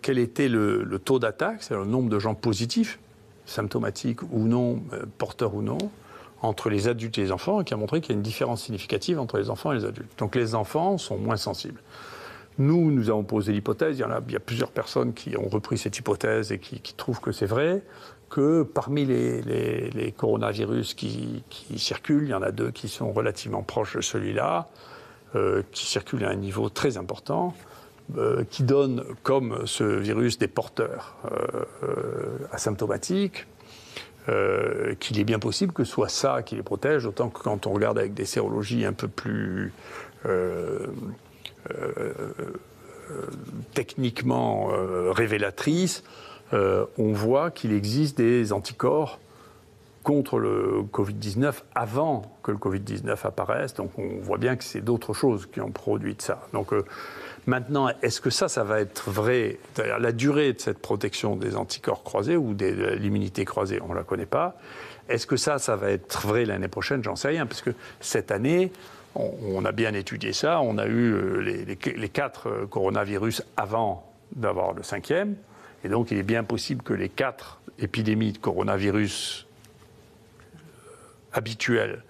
quel était le taux d'attaque, c'est-à-dire le nombre de gens positifs, symptomatiques ou non, porteurs ou non, entre les adultes et les enfants, et qui a montré qu'il y a une différence significative entre les enfants et les adultes. Donc les enfants sont moins sensibles. Nous avons posé l'hypothèse, il y a plusieurs personnes qui ont repris cette hypothèse et qui trouvent que c'est vrai, que parmi les coronavirus qui circulent, il y en a 2 qui sont relativement proches de celui-là, qui circulent à un niveau très important, qui donnent comme ce virus des porteurs asymptomatiques, qu'il est bien possible que ce soit ça qui les protège, d'autant que quand on regarde avec des sérologies un peu plus techniquement révélatrices, on voit qu'il existe des anticorps contre le Covid-19 avant que le Covid-19 apparaisse. Donc on voit bien que c'est d'autres choses qui ont produit ça. Donc maintenant, est-ce que ça va être vrai? C'est-à-dire la durée de cette protection des anticorps croisés ou de l'immunité croisée, on ne la connaît pas. Est-ce que ça va être vrai l'année prochaine? J'en sais rien, parce que cette année, on a bien étudié ça. On a eu les 4 coronavirus avant d'avoir le 5e. Et donc, il est bien possible que les 4 épidémies de coronavirus habituelles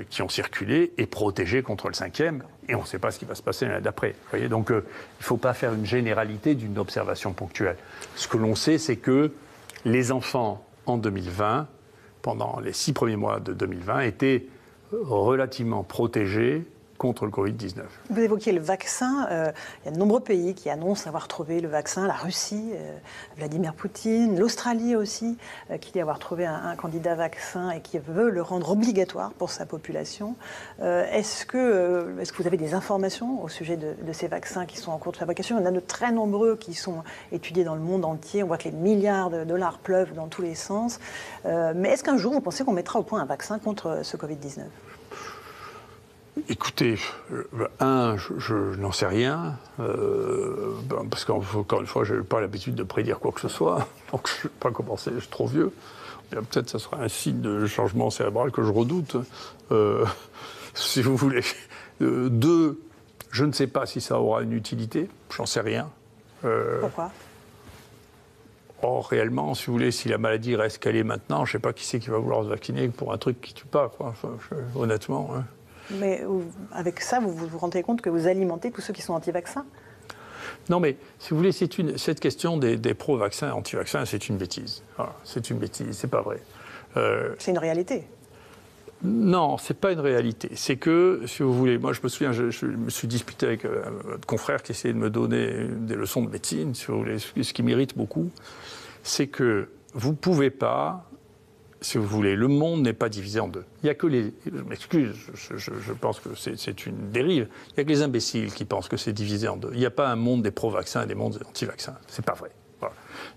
qui ont circulé et protégés contre le 5e. Et on ne sait pas ce qui va se passer l'année d'après. Vous voyez, donc, il ne faut pas faire une généralité d'une observation ponctuelle. Ce que l'on sait, c'est que les enfants, en 2020, pendant les 6 premiers mois de 2020, étaient relativement protégés contre le Covid-19. Vous évoquiez le vaccin. Il y a de nombreux pays qui annoncent avoir trouvé le vaccin. La Russie, Vladimir Poutine, l'Australie aussi, qui dit avoir trouvé un candidat vaccin et qui veut le rendre obligatoire pour sa population. Est-ce que vous avez des informations au sujet de ces vaccins qui sont en cours de fabrication? Il y en a de très nombreux qui sont étudiés dans le monde entier. On voit que les milliards de dollars pleuvent dans tous les sens. Mais est-ce qu'un jour, vous pensez qu'on mettra au point un vaccin contre ce Covid-19? Écoutez, je n'en sais rien, parce qu'encore une fois, je n'ai pas l'habitude de prédire quoi que ce soit, donc je ne vais pas commencer, je suis trop vieux. Peut-être que ce sera un signe de changement cérébral que je redoute, si vous voulez. 2, je ne sais pas si ça aura une utilité, j'en sais rien. Pourquoi ? Or, réellement, si vous voulez, si la maladie reste qu'elle est maintenant, je ne sais pas qui c'est qui va vouloir se vacciner pour un truc qui ne tue pas, quoi. Enfin, honnêtement. Hein. Mais avec ça, vous vous rendez compte que vous alimentez tous ceux qui sont anti-vaccins? Non, mais si vous voulez, cette question des pro-vaccins et anti-vaccins, c'est une bêtise. Voilà, c'est une bêtise, c'est pas vrai. C'est une réalité. Non, c'est pas une réalité. C'est que, si vous voulez, moi je me souviens, je me suis disputé avec un confrère qui essayait de me donner des leçons de médecine, si vous voulez. Ce qui m'irrite beaucoup, c'est que vous ne pouvez pas, si vous voulez, le monde n'est pas divisé en deux. Il n'y a que les... Je m'excuse, je pense que c'est une dérive. Il n'y a que les imbéciles qui pensent que c'est divisé en deux. Il n'y a pas un monde des pro-vaccins et des mondes des anti-vaccins. C'est pas vrai. Voilà.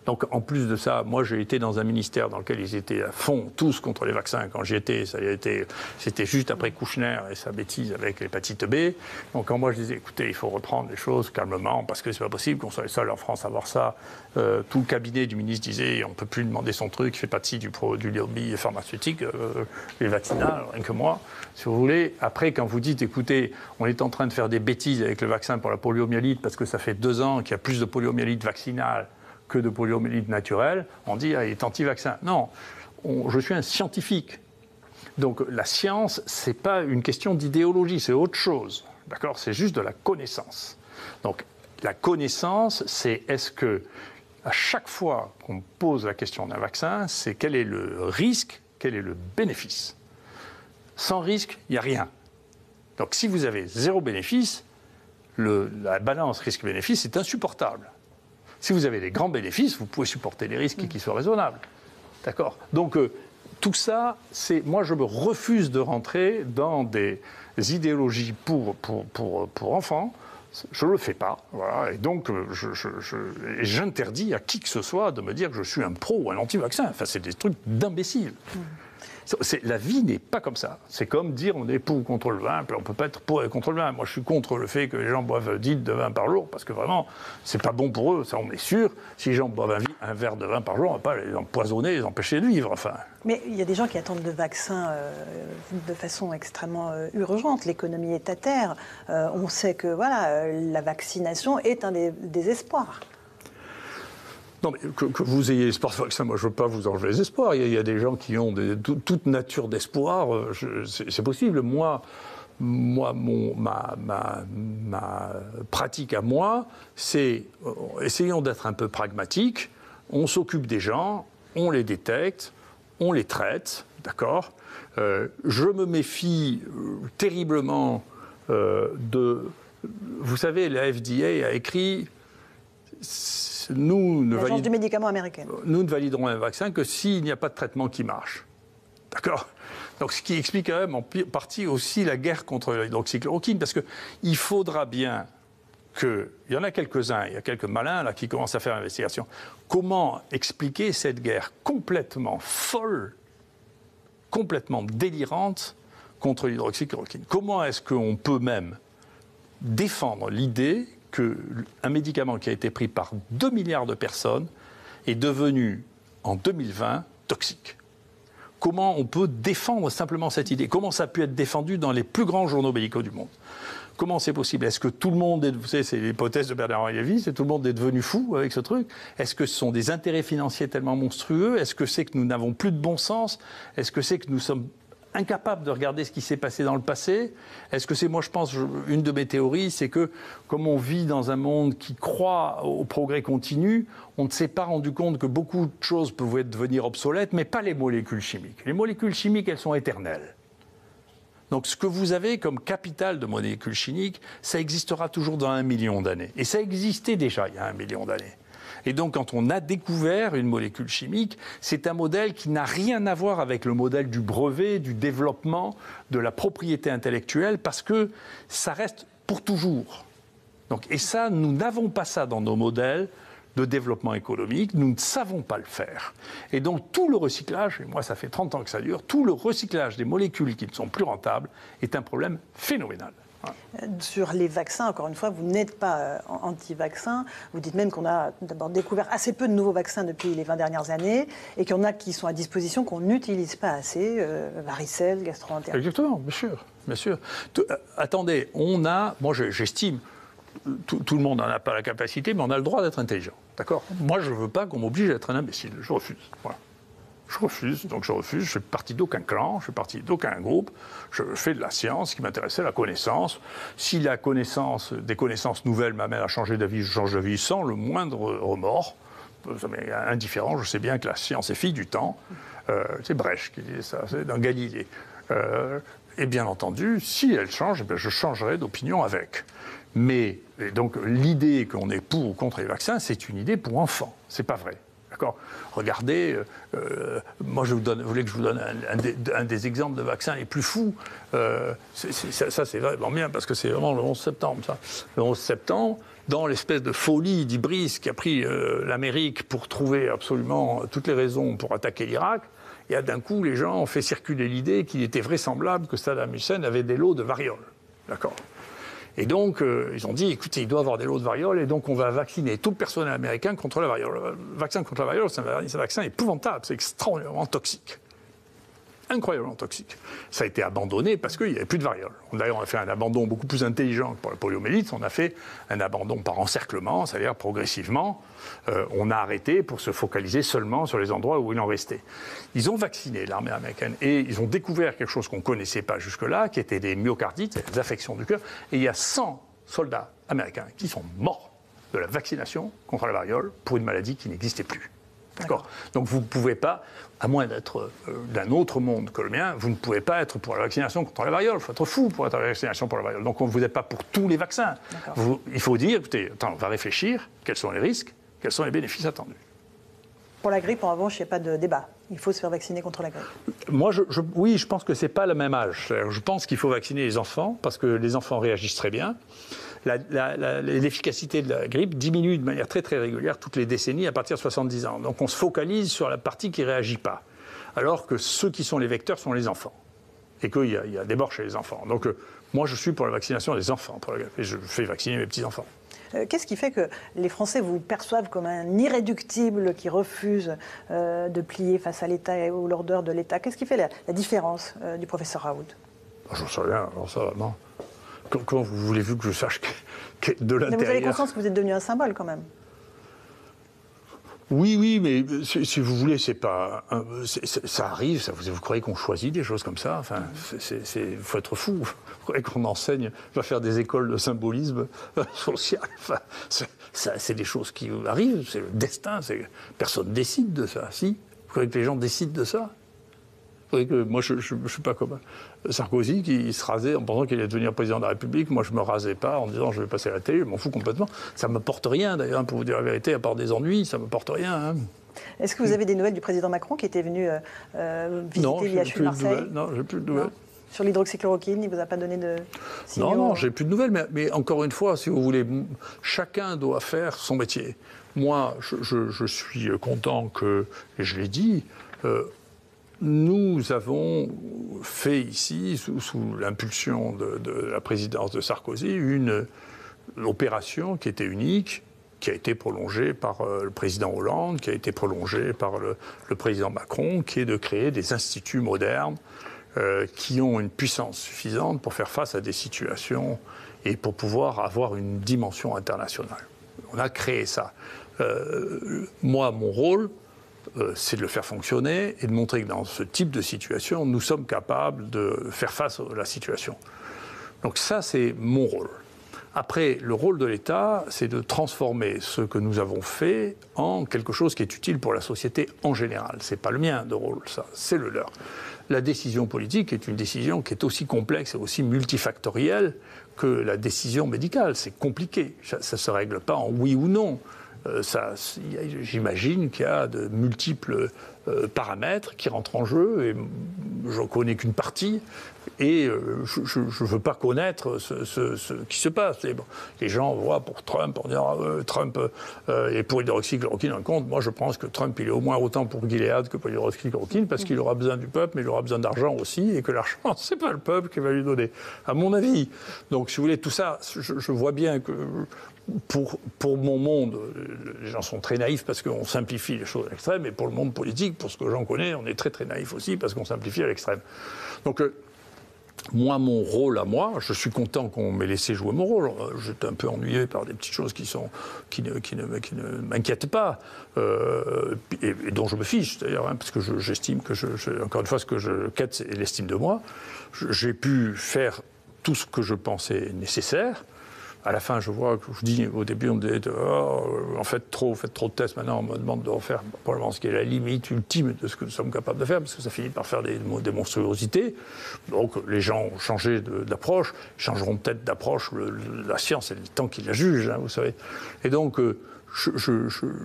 Donc, en plus de ça, moi, j'ai été dans un ministère dans lequel ils étaient à fond, tous contre les vaccins. Quand j'y étais, c'était juste après Kouchner et sa bêtise avec l'hépatite B. Donc, quand moi, je disais, écoutez, il faut reprendre les choses calmement, parce que c'est pas possible qu'on soit les seuls en France à avoir ça. Tout le cabinet du ministre disait, on ne peut plus demander son truc, il fait partie du lobby pharmaceutique, les vaccinales, rien que moi, si vous voulez. Après, quand vous dites, écoutez, on est en train de faire des bêtises avec le vaccin pour la poliomyélite, parce que ça fait 2 ans qu'il y a plus de poliomyélite vaccinale que de poliomyélite naturelle, on dit il est anti-vaccin. Non, je suis un scientifique. Donc la science, ce n'est pas une question d'idéologie, c'est autre chose. D'accord ? C'est juste de la connaissance. Donc la connaissance, c'est est-ce que, à chaque fois qu'on pose la question d'un vaccin, c'est quel est le risque, quel est le bénéfice. Sans risque, il n'y a rien. Donc si vous avez 0 bénéfice, la balance risque-bénéfice est insupportable. Si vous avez des grands bénéfices, vous pouvez supporter les risques qui soient raisonnables. D'accord ? Donc, tout ça, moi, je me refuse de rentrer dans des idéologies pour enfants. Je ne le fais pas. Voilà. Et donc, j'interdis à qui que ce soit de me dire que je suis un pro ou un anti-vaccin. Enfin, c'est des trucs d'imbéciles. La vie n'est pas comme ça. C'est comme dire on est pour ou contre le vin, puis on ne peut pas être pour et contre le vin. Moi, je suis contre le fait que les gens boivent 10 de vin par jour, parce que vraiment, c'est pas bon pour eux, ça on est sûr. Si les gens boivent un verre de vin par jour, on ne va pas les empoisonner, les empêcher de vivre. Enfin. Mais il y a des gens qui attendent le vaccin de façon extrêmement urgente. L'économie est à terre. On sait que voilà, la vaccination est un des espoirs. Non, mais que vous ayez espoir de vaccin, moi je ne veux pas vous enlever les espoirs. Il y a des gens qui ont toute nature d'espoir. C'est possible. Ma pratique à moi, c'est essayons d'être un peu pragmatiques. On s'occupe des gens, on les détecte, on les traite, d'accord ? Je me méfie terriblement Vous savez, la FDA a écrit... L'Agence du médicament américaine. Nous ne validerons un vaccin que s'il n'y a pas de traitement qui marche. D'accord ? Donc, ce qui explique quand même en partie aussi la guerre contre l'hydroxychloroquine, parce qu'il faudra bien qu'il y en a quelques-uns, il y a quelques malins là, qui commencent à faire l'investigation. Comment expliquer cette guerre complètement folle, complètement délirante contre l'hydroxychloroquine ? Comment est-ce qu'on peut même défendre l'idée qu'un médicament qui a été pris par 2 milliards de personnes est devenu, en 2020, toxique ? Comment on peut défendre simplement cette idée ? Comment ça a pu être défendu dans les plus grands journaux médicaux du monde ? Comment c'est possible ? Est-ce que tout le monde vous savez, c'est l'hypothèse de Bernard-Henri Lévy, c'est tout le monde est devenu fou avec ce truc ? Est-ce que ce sont des intérêts financiers tellement monstrueux ? Est-ce que c'est que nous n'avons plus de bon sens ? Est-ce que c'est que nous sommes incapable de regarder ce qui s'est passé dans le passé. Est-ce que c'est, moi je pense, une de mes théories, c'est que comme on vit dans un monde qui croit au progrès continu, on ne s'est pas rendu compte que beaucoup de choses pouvaient devenir obsolètes, mais pas les molécules chimiques. Les molécules chimiques, elles sont éternelles. Donc ce que vous avez comme capital de molécules chimiques, ça existera toujours dans 1 million d'années. Et ça existait déjà il y a 1 million d'années. Et donc, quand on a découvert une molécule chimique, c'est un modèle qui n'a rien à voir avec le modèle du brevet, du développement, de la propriété intellectuelle, parce que ça reste pour toujours. Donc, et ça, nous n'avons pas ça dans nos modèles de développement économique, nous ne savons pas le faire. Et donc, tout le recyclage, et moi ça fait 30 ans que ça dure, tout le recyclage des molécules qui ne sont plus rentables est un problème phénoménal. Sur les vaccins, encore une fois, vous n'êtes pas anti-vaccin. Vous dites même qu'on a d'abord découvert assez peu de nouveaux vaccins depuis les 20 dernières années et qu'il y en a qui sont à disposition qu'on n'utilise pas assez, varicelle, gastro-entérite. Exactement, bien sûr. Bien sûr. Attendez, moi j'estime, tout le monde n'en a pas la capacité, mais on a le droit d'être intelligent. D'accord ? Moi je ne veux pas qu'on m'oblige à être un imbécile. Je refuse. Voilà. Je refuse, donc je refuse, je ne fais partie d'aucun clan, je ne fais partie d'aucun groupe, je fais de la science, ce qui m'intéressait, la connaissance. Si la connaissance, des connaissances nouvelles m'amènent à changer d'avis, je change d'avis sans le moindre remords. Ça m'est indifférent, je sais bien que la science est fille du temps. C'est Brecht qui dit ça, c'est dans Galilée. Et bien entendu, si elle change, eh bien, je changerai d'opinion avec. Mais donc l'idée qu'on est pour ou contre les vaccins, c'est une idée pour enfants, c'est pas vrai. D'accord. Regardez, moi vous voulez que je vous donne un des exemples de vaccins les plus fous. Ça c'est vraiment bien parce que c'est vraiment le 11 septembre. Ça. Le 11 septembre, dans l'espèce de folie d'Ibris qui a pris l'Amérique pour trouver absolument toutes les raisons pour attaquer l'Irak, et d'un coup les gens ont fait circuler l'idée qu'il était vraisemblable que Saddam Hussein avait des lots de variole. D'accord. Et donc, ils ont dit, écoutez, il doit avoir des lots de variole, et donc on va vacciner tout le personnel américain contre la variole. Le vaccin contre la variole, c'est un vaccin épouvantable, c'est extraordinairement toxique. Incroyablement toxique. Ça a été abandonné parce qu'il n'y avait plus de variole. D'ailleurs, on a fait un abandon beaucoup plus intelligent que pour la poliomyélite. On a fait un abandon par encerclement, c'est-à-dire progressivement. On a arrêté pour se focaliser seulement sur les endroits où il en restait. Ils ont vacciné l'armée américaine et ils ont découvert quelque chose qu'on ne connaissait pas jusque-là, qui étaient des myocardites, des affections du cœur. Et il y a 100 soldats américains qui sont morts de la vaccination contre la variole pour une maladie qui n'existait plus. D'accord. Donc vous ne pouvez pas, à moins d'être d'un autre monde que le mien, vous ne pouvez pas être pour la vaccination contre la variole. Il faut être fou pour être pour la vaccination pour la variole. Donc vous n'êtes pas pour tous les vaccins. Il faut dire, écoutez, attends, on va réfléchir, quels sont les risques, quels sont les bénéfices attendus. Pour la grippe, en revanche, il n'y a pas de débat. Il faut se faire vacciner contre la grippe. Moi, oui, je pense que ce n'est pas le même âge. Je pense qu'il faut vacciner les enfants, parce que les enfants réagissent très bien. L'efficacité de la grippe diminue de manière très très régulière toutes les décennies à partir de 70 ans. Donc on se focalise sur la partie qui ne réagit pas, alors que ceux qui sont les vecteurs sont les enfants, et qu'il y a des morts chez les enfants. Donc moi je suis pour la vaccination des enfants, pour la grippe, et je fais vacciner mes petits-enfants. Qu'est-ce qui fait que les Français vous perçoivent comme un irréductible qui refuse de plier face à l'État et aux lourdeurs de l'État? Qu'est-ce qui fait la différence du professeur Raoult? J'en sais rien, alors ça vraiment. Comment vous voulez-vous que je sache de l'intérieur? Mais vous avez conscience que vous êtes devenu un symbole quand même. Oui, mais si vous voulez, c'est pas, ça arrive. Vous croyez qu'on choisit des choses comme ça? Enfin, faut être fou. Vous croyez qu'on enseigne, va faire des écoles de symbolisme social? Enfin, c'est des choses qui arrivent. C'est le destin. Personne décide de ça. Si? Vous croyez que les gens décident de ça? Que moi, je ne suis pas comme Sarkozy qui se rasait en pensant qu'il allait devenir président de la République. Moi, je ne me rasais pas en disant je vais passer à la télé. Je m'en fous complètement. Ça ne me porte rien, d'ailleurs, pour vous dire la vérité, à part des ennuis, ça ne me porte rien. Hein. Est-ce que vous avez des nouvelles du président Macron qui était venu visiter l'IHU de Marseille? Non, j'ai plus de nouvelles. Sur l'hydroxychloroquine, il ne vous a pas donné de signaux? Non, j'ai plus de nouvelles. Mais encore une fois, si vous voulez, chacun doit faire son métier. Moi, je suis content que, et je l'ai dit, nous avons fait ici, sous l'impulsion de la présidence de Sarkozy, une opération qui était unique, qui a été prolongée par le président Hollande, qui a été prolongée par le président Macron, qui est de créer des instituts modernes qui ont une puissance suffisante pour faire face à des situations et pour pouvoir avoir une dimension internationale. On a créé ça. Moi, mon rôle, c'est de le faire fonctionner et de montrer que dans ce type de situation, nous sommes capables de faire face à la situation. Donc ça, c'est mon rôle. Après, le rôle de l'État, c'est de transformer ce que nous avons fait en quelque chose qui est utile pour la société en général. Ce n'est pas le mien de rôle, ça, c'est le leur. La décision politique est une décision qui est aussi complexe et aussi multifactorielle que la décision médicale. C'est compliqué. Ça ne se règle pas en oui ou non. J'imagine qu'il y a de multiples paramètres qui rentrent en jeu, et je n'en connais qu'une partie, et je ne veux pas connaître ce qui se passe. Les gens voient pour Trump, on dira Trump est pour l'hydroxychloroquine. En compte, moi je pense que Trump il est au moins autant pour Gilead que pour l'hydroxychloroquine, parce qu'il aura besoin du peuple, mais il aura besoin d'argent aussi, et que l'argent, c'est pas le peuple qui va lui donner, à mon avis. Donc si vous voulez, tout ça, je vois bien que pour mon monde, les gens sont très naïfs parce qu'on simplifie les choses à l'extrême, et pour le monde politique, pour ce que j'en connais, on est très très naïf aussi parce qu'on simplifie à l'extrême. Donc moi, mon rôle à moi, je suis content qu'on m'ait laissé jouer mon rôle. J'étais un peu ennuyé par des petites choses qui ne m'inquiètent pas, et dont je me fiche d'ailleurs, parce que j'estime que, encore une fois, ce que je quête, c'est l'estime de moi. J'ai pu faire tout ce que je pensais nécessaire. À la fin, je vois que je dis, au début, on me disait en faites trop de tests. Maintenant, on me demande de refaire probablement ce qui est la limite ultime de ce que nous sommes capables de faire, parce que ça finit par faire des monstruosités. Donc, les gens ont changé d'approche, ils changeront peut-être d'approche. La science, c'est le temps qui la juge, hein, vous savez. Et donc,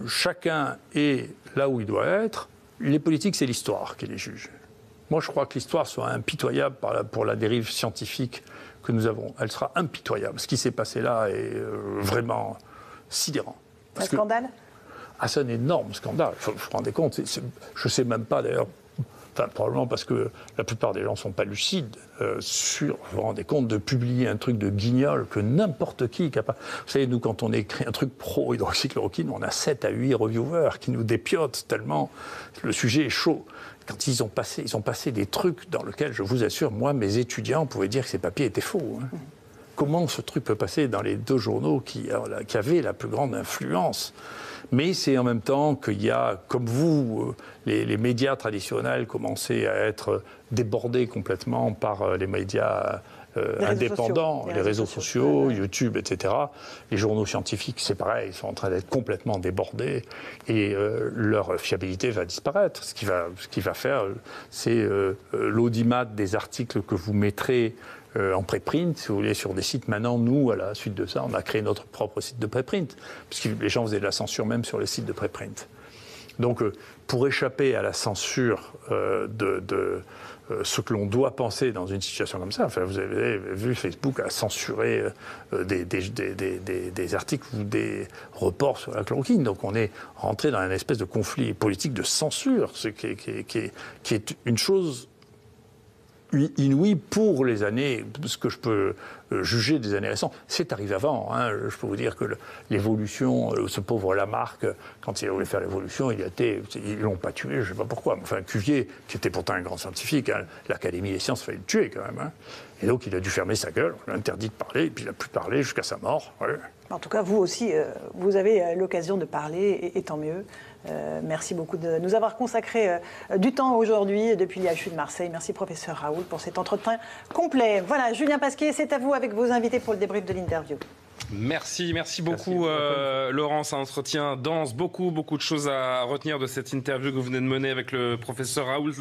chacun est là où il doit être. Les politiques, c'est l'histoire qui les juge. Moi, je crois que l'histoire sera impitoyable pour la dérive scientifique que nous avons. Elle sera impitoyable. Ce qui s'est passé là est vraiment sidérant. Un scandale ? C'est un énorme scandale. Vous vous rendez compte, je ne sais même pas d'ailleurs, probablement parce que la plupart des gens ne sont pas lucides vous vous rendez compte de publier un truc de guignol que n'importe qui est capable. Vous savez, nous, quand on écrit un truc pro-hydroxychloroquine, on a 7 à 8 reviewers qui nous dépiotent tellement le sujet est chaud. Quand ils ont passé des trucs dans lesquels, je vous assure, moi, mes étudiants pouvaient dire que ces papiers étaient faux. Hein. Comment ce truc peut passer dans les 2 journaux qui avaient la plus grande influence ? Mais c'est en même temps qu'il y a, comme vous, les médias traditionnels commençaient à être débordés complètement par les médias indépendants, les réseaux sociaux, YouTube, etc. Les journaux scientifiques, c'est pareil, ils sont en train d'être complètement débordés, et leur fiabilité va disparaître. Ce qui va faire, c'est l'audimat des articles que vous mettrez en préprint, si vous voulez, sur des sites. Maintenant, nous, à la suite de ça, on a créé notre propre site de préprint, puisque les gens faisaient de la censure même sur les sites de préprint. Donc, pour échapper à la censure ce que l'on doit penser dans une situation comme ça, enfin, vous avez vu, Facebook a censuré des articles ou des reports sur la chloroquine. Donc, on est rentré dans une espèce de conflit politique de censure, ce qui est une chose inouï pour les années, ce que je peux juger des années récentes. C'est arrivé avant. Hein. Je peux vous dire que l'évolution, ce pauvre Lamarck, quand il a voulu faire l'évolution, ils l'ont pas tué, je ne sais pas pourquoi. Enfin, Cuvier, qui était pourtant un grand scientifique, hein, l'Académie des sciences, il fallait le tuer quand même. Hein. Et donc, il a dû fermer sa gueule, on l'a interdit de parler, et puis il n'a plus parlé jusqu'à sa mort. Ouais. En tout cas, vous aussi, vous avez l'occasion de parler, et tant mieux. Merci beaucoup de nous avoir consacré du temps aujourd'hui depuis l'IHU de Marseille. Merci, professeur Raoult, pour cet entretien complet. Voilà, Julien Pasquier, c'est à vous avec vos invités pour le débrief de l'interview. Merci beaucoup Laurence. Un entretien dense, beaucoup de choses à retenir de cette interview que vous venez de mener avec le professeur Raoult.